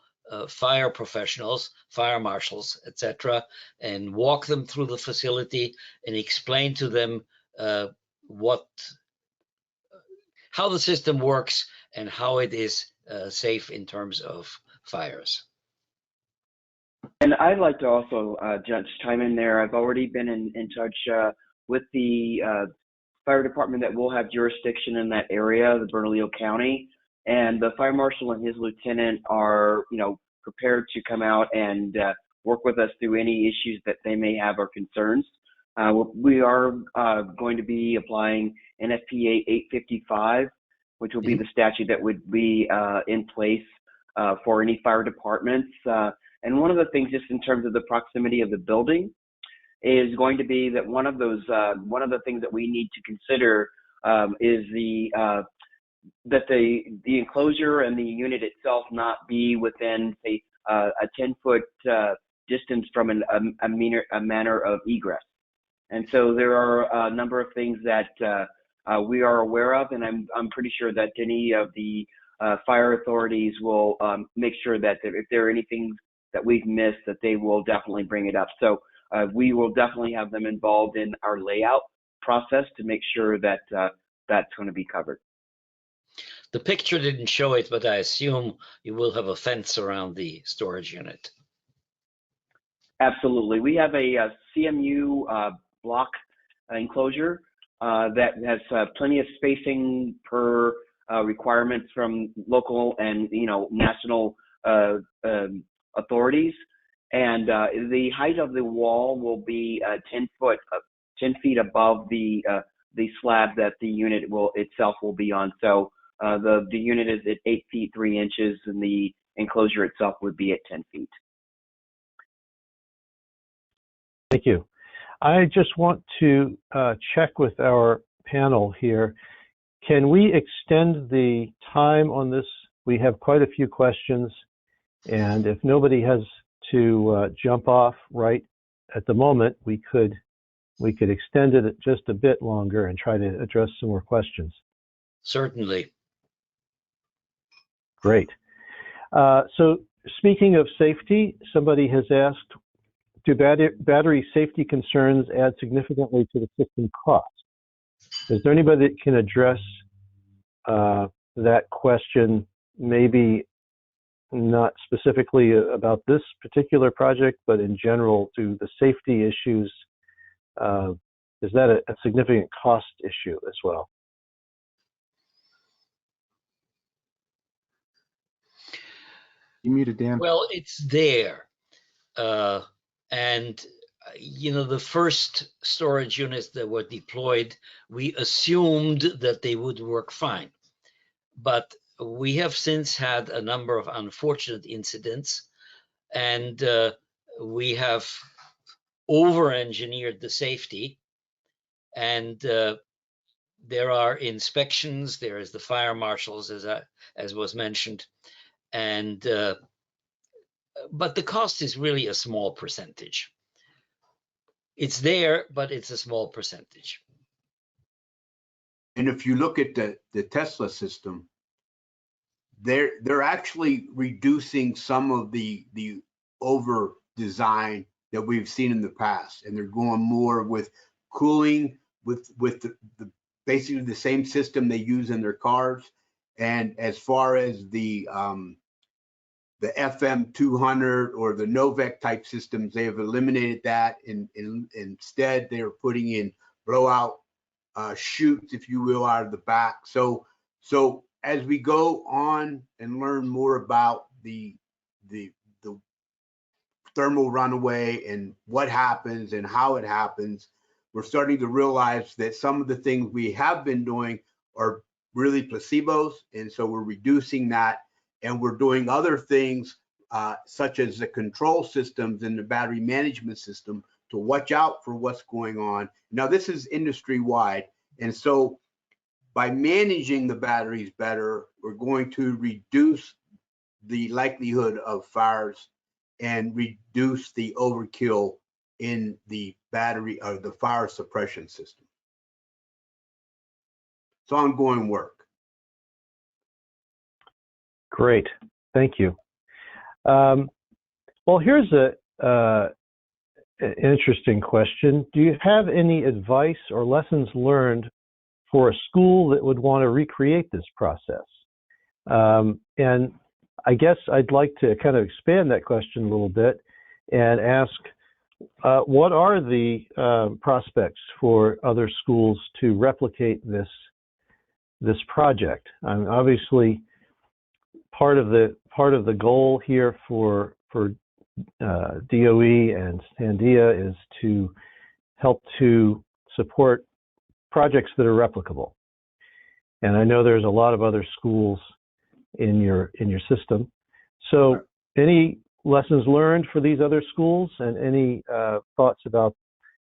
fire professionals, fire marshals, etc., and walk them through the facility and explain to them how the system works and how it is safe in terms of fires. And I'd like to also just chime in there. I've already been in touch with the fire department that will have jurisdiction in that area, the Bernalillo County, and the fire marshal and his lieutenant are, prepared to come out and work with us through any issues that they may have or concerns. We are going to be applying NFPA 855, which will be the statute that would be in place for any fire departments. And one of the things, just in terms of the proximity of the building, is going to be that one of the things that we need to consider is that the enclosure and the unit itself not be within, say, a 10-foot distance from a manner of egress. And so there are a number of things that we are aware of, and I'm pretty sure that any of the fire authorities will make sure that if there are anything that we've missed, that they will definitely bring it up. So we will definitely have them involved in our layout process to make sure that that's going to be covered. The picture didn't show it, but I assume you will have a fence around the storage unit. Absolutely. We have a CMU block enclosure that has plenty of spacing per requirements from local and national authorities. And the height of the wall will be 10 feet above the slab that the unit itself will be on. So the unit is at 8 feet 3 inches, and the enclosure itself would be at 10 feet. Thank you. I just want to check with our panel here. Can we extend the time on this? We have quite a few questions, and if nobody has to jump off right at the moment, we could extend it just a bit longer and try to address some more questions. Certainly. Great. So speaking of safety, somebody has asked, do battery safety concerns add significantly to the system cost? Is there anybody that can address that question, maybe not specifically about this particular project, but in general, to the safety issues? Is that a significant cost issue as well? You muted, Dan. Well, it's there. And, the first storage units that were deployed, we assumed that they would work fine. But we have since had a number of unfortunate incidents, and we have over-engineered the safety. And there are inspections, there is the fire marshals, as was mentioned, and but the cost is really a small percentage. It's there, but it's a small percentage. And if you look at the Tesla system, they're actually reducing some of the over design that we've seen in the past, and they're going more with cooling with the basically the same system they use in their cars. And as far as the FM200 or the Novec type systems, they have eliminated that, and instead they are putting in blowout chutes, if you will, out of the back. So as we go on and learn more about the thermal runaway and what happens and how it happens, we're starting to realize that some of the things we have been doing are really placebos. And so we're reducing that, and we're doing other things such as the control systems and the battery management system to watch out for what's going on. Now, this is industry wide. And so by managing the batteries better, we're going to reduce the likelihood of fires and reduce the overkill in the battery or the fire suppression system. It's ongoing work. Great, thank you. Well, here's an interesting question. Do you have any advice or lessons learned for a school that would want to recreate this process? And I guess I'd like to kind of expand that question a little bit and ask, what are the prospects for other schools to replicate this project? Obviously, part of the goal here for DOE and Sandia is to help to support projects that are replicable. And I know there's a lot of other schools in your system. So any lessons learned for these other schools, and any thoughts about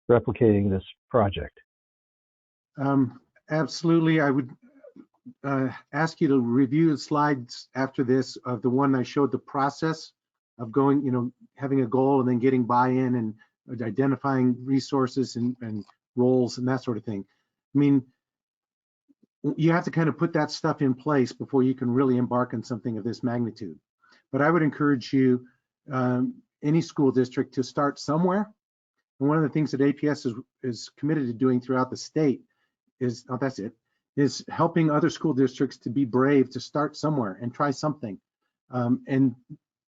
replicating this project? Absolutely. I would ask you to review the slides after this of the one I showed the process of going, having a goal and then getting buy-in and identifying resources and roles and that sort of thing. I mean, you have to kind of put that stuff in place before you can really embark on something of this magnitude. But I would encourage you, any school district, to start somewhere. And one of the things that APS is committed to doing throughout the state is, is helping other school districts to be brave, to start somewhere and try something, and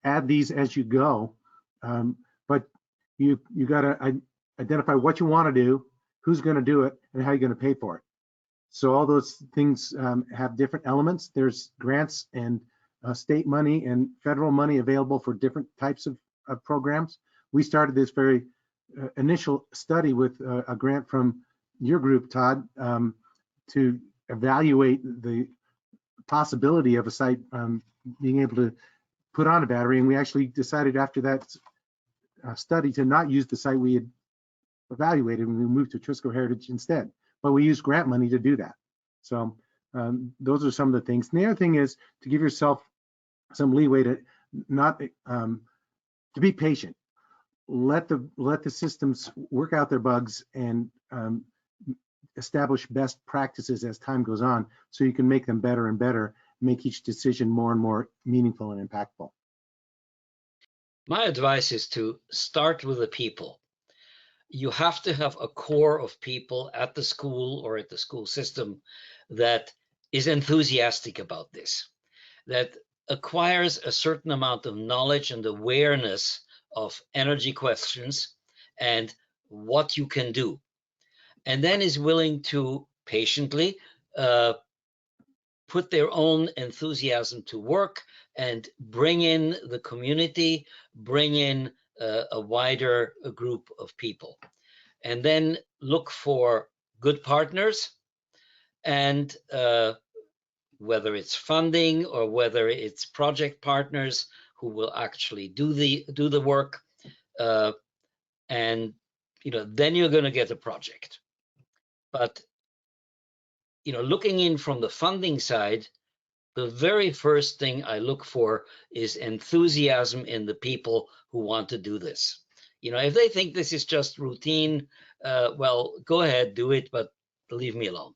add these as you go. But you got to identify what you want to do, who's going to do it, and how you're going to pay for it. So all those things have different elements. There's grants and state money and federal money available for different types of programs. We started this very initial study with a grant from your group, Todd, to evaluate the possibility of a site being able to put on a battery. And we actually decided after that study to not use the site we had evaluated, and we moved to Atrisco Heritage instead. But we use grant money to do that. So those are some of the things. And the other thing is to give yourself some leeway to not to be patient. Let the systems work out their bugs and establish best practices as time goes on, so you can make them better and better, make each decision more and more meaningful and impactful. My advice is to start with the people. You have to have a core of people at the school or at the school system that is enthusiastic about this, that acquires a certain amount of knowledge and awareness of energy questions and what you can do, and then is willing to patiently put their own enthusiasm to work and bring in the community, bring in a wider group of people, and then look for good partners, and whether it's funding or whether it's project partners who will actually do the work, and then you're going to get a project. But looking in from the funding side, the very first thing I look for is enthusiasm in the people who want to do this. If they think this is just routine, well, go ahead, do it, but leave me alone.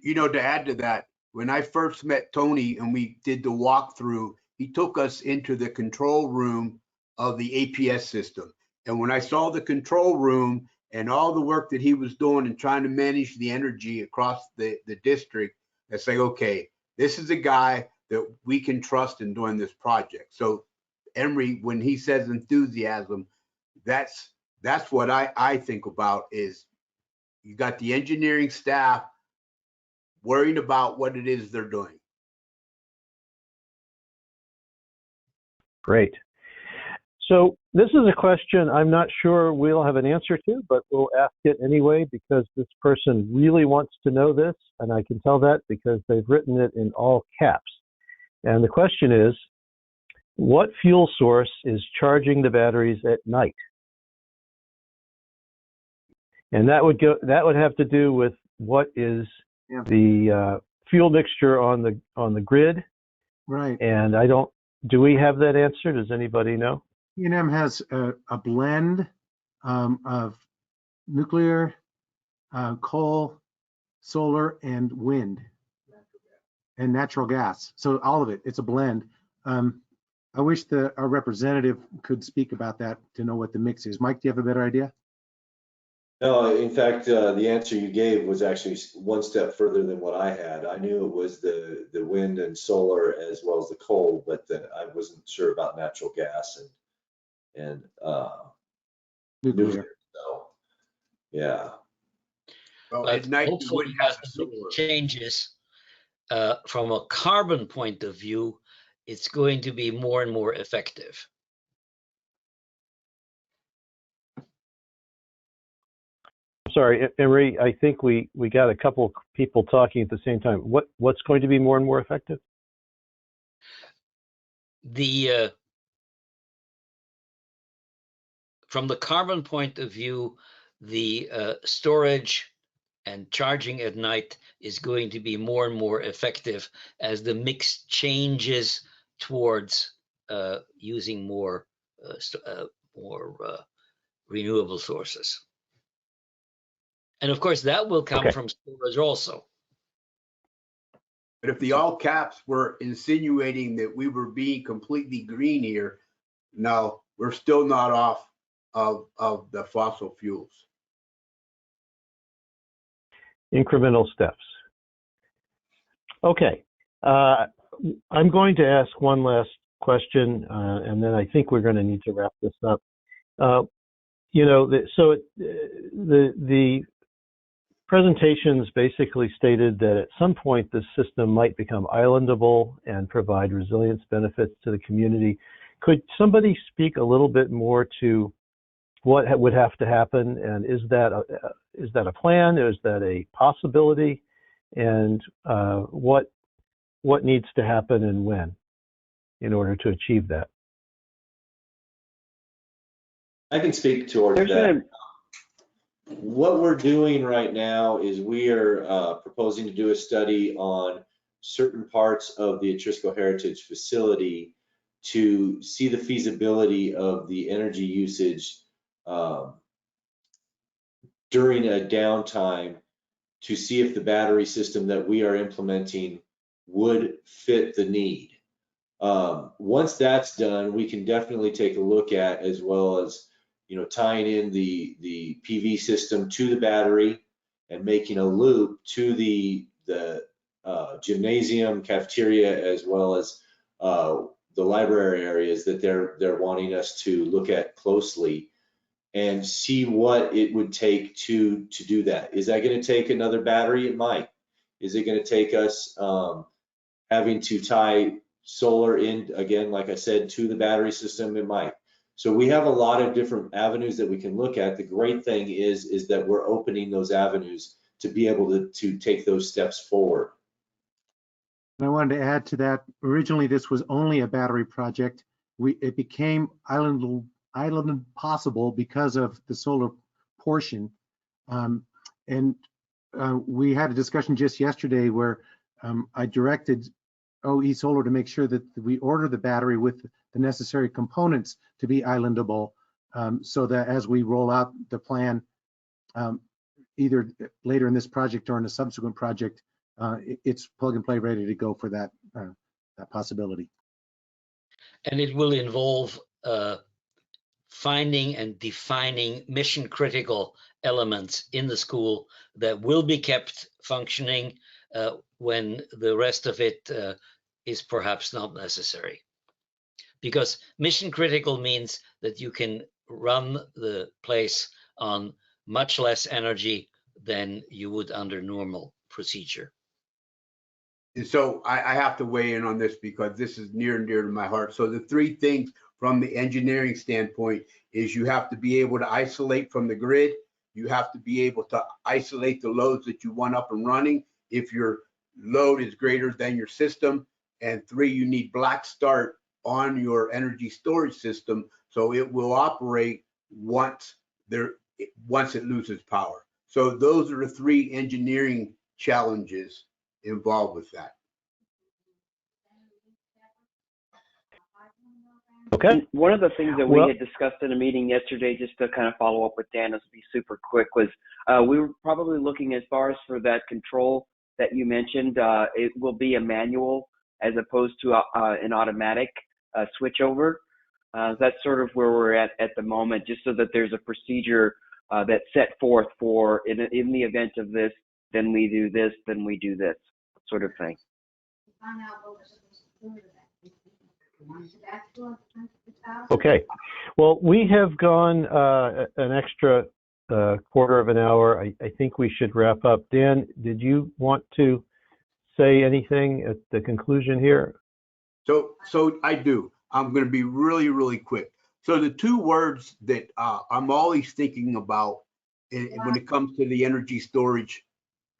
To add to that, when I first met Tony and we did the walkthrough, he took us into the control room of the APS system. And when I saw the control room and all the work that he was doing and trying to manage the energy across the district, I say, okay, this is a guy that we can trust in doing this project. So Emery, when he says enthusiasm, that's what I think about, is you got the engineering staff worrying about what it is they're doing. Great. So this is a question I'm not sure we'll have an answer to, but we'll ask it anyway because this person really wants to know this, and I can tell that because they've written it in all caps. And the question is, what fuel source is charging the batteries at night? And that would have to do with what is the fuel mixture on the grid. Right. And do we have that answer? Does anybody know? E&M has a blend of nuclear, coal, solar, and wind, and natural gas. So all of it, it's a blend. I wish our representative could speak about that to know what the mix is. Mike, do you have a better idea? No, in fact, the answer you gave was actually one step further than what I had. I knew it was the wind and solar as well as the coal, but I wasn't sure about natural gas and nuclear. So, yeah. Well, But at night you hopefully, wouldn't as have the mix solar. changes from a carbon point of view, it's going to be more and more effective. Sorry, Emery, I think we got a couple people talking at the same time. What's going to be more and more effective? From the carbon point of view, the storage and charging at night is going to be more and more effective as the mix changes towards using more renewable sources. And of course, that will come from storage also. But if the all caps were insinuating that we were being completely green here, no, we're still not off of the fossil fuels. Incremental steps. Okay. I'm going to ask one last question, and then I think we're going to need to wrap this up. The presentations basically stated that at some point this system might become islandable and provide resilience benefits to the community. Could somebody speak a little bit more to what would have to happen, and is that a plan? Is that a possibility? And what needs to happen and when in order to achieve that? I can speak towards that. What we're doing right now is we are proposing to do a study on certain parts of the Atrisco Heritage facility to see the feasibility of the energy usage during a downtime, to see if the battery system that we are implementing would fit the need. Once that's done, we can definitely take a look at, as well as tying in the PV system to the battery and making a loop to the gymnasium, cafeteria, as well as the library areas that they're wanting us to look at closely, and see what it would take to do that. Is that going to take another battery? It might. Is it going to take us having to tie solar in, again, like I said, to the battery system? It might. So we have a lot of different avenues that we can look at. The great thing is that we're opening those avenues to be able to take those steps forward. And I wanted to add to that. Originally, this was only a battery project. It became island possible because of the solar portion. We had a discussion just yesterday where I directed OE Solar to make sure that we order the battery with the necessary components to be islandable, so that as we roll out the plan, either later in this project or in a subsequent project, it's plug and play, ready to go for that possibility. And it will involve finding and defining mission critical elements in the school that will be kept functioning when the rest of it is perhaps not necessary. Because mission critical means that you can run the place on much less energy than you would under normal procedure. And so I have to weigh in on this because this is near and dear to my heart. So the three things from the engineering standpoint is you have to be able to isolate from the grid. You have to be able to isolate the loads that you want up and running if your load is greater than your system. And 3, you need black start on your energy storage system so it will operate once it loses power. So those are the 3 engineering challenges involved with that. Okay. One of the things that we had discussed in a meeting yesterday, just to kind of follow up with Dan, this will be super quick, was we were probably looking as far as for that control that you mentioned, it will be a manual as opposed to an automatic switchover. That's sort of where we're at the moment, just so that there's a procedure that's set forth for in the event of this, then we do this, then we do this sort of thing. Okay. Well, we have gone an extra quarter of an hour. I think we should wrap up. Dan, did you want to say anything at the conclusion here? So I do. I'm going to be really, really quick. So the 2 words that I'm always thinking about when it comes to the energy storage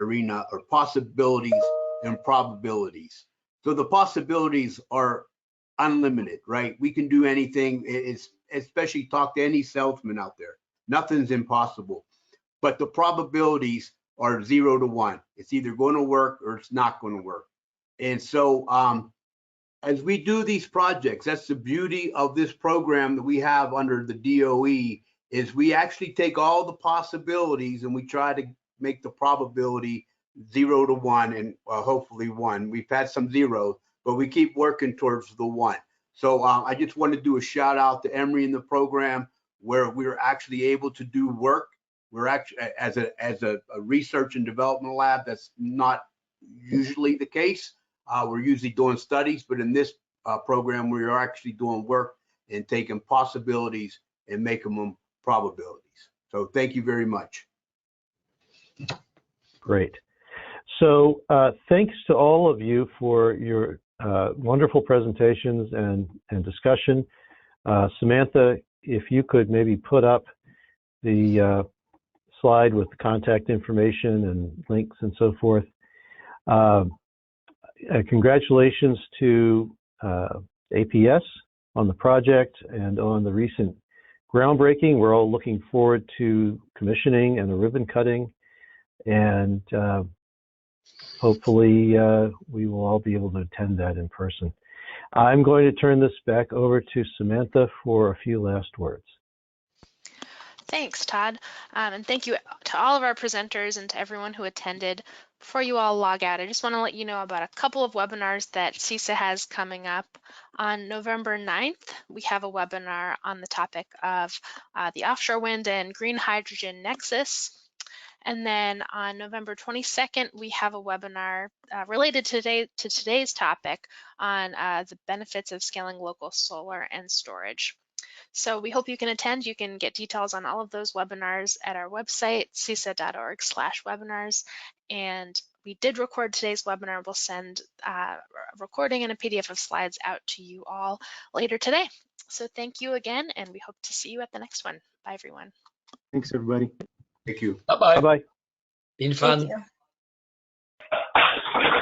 arena are possibilities and probabilities. So the possibilities are unlimited, right? We can do anything. It's especially talk to any salesman out there. Nothing's impossible. But the probabilities are 0 to 1. It's either going to work or it's not going to work. And so as we do these projects, that's the beauty of this program that we have under the DOE, is we actually take all the possibilities and we try to make the probability 0 to 1 and hopefully 1. We've had some zeros, but we keep working towards the 1. So I just want to do a shout out to Emory in the program where we're actually able to do work. We're actually, as a research and development lab, that's not usually the case. We're usually doing studies, but in this program, we are actually doing work and taking possibilities and making them probabilities. So thank you very much. Great. So thanks to all of you for your wonderful presentations and discussion. Samantha, if you could maybe put up the slide with the contact information and links and so forth. Congratulations to APS on the project and on the recent groundbreaking. We're all looking forward to commissioning and the ribbon cutting, and hopefully we will all be able to attend that in person. I'm going to turn this back over to Samantha for a few last words. Thanks, Todd. And thank you to all of our presenters and to everyone who attended. Before you all log out, I just want to let you know about a couple of webinars that CISA has coming up. On November 9th, we have a webinar on the topic of the offshore wind and green hydrogen nexus. And then on November 22nd, we have a webinar related to today's topic on the benefits of scaling local solar and storage. So we hope you can attend. You can get details on all of those webinars at our website, cisa.org/webinars. And we did record today's webinar. We'll send a recording and a PDF of slides out to you all later today. So thank you again, and we hope to see you at the next one. Bye, everyone. Thanks, everybody. Thank you. Bye-bye. Bye-bye. Been fun. Thank you.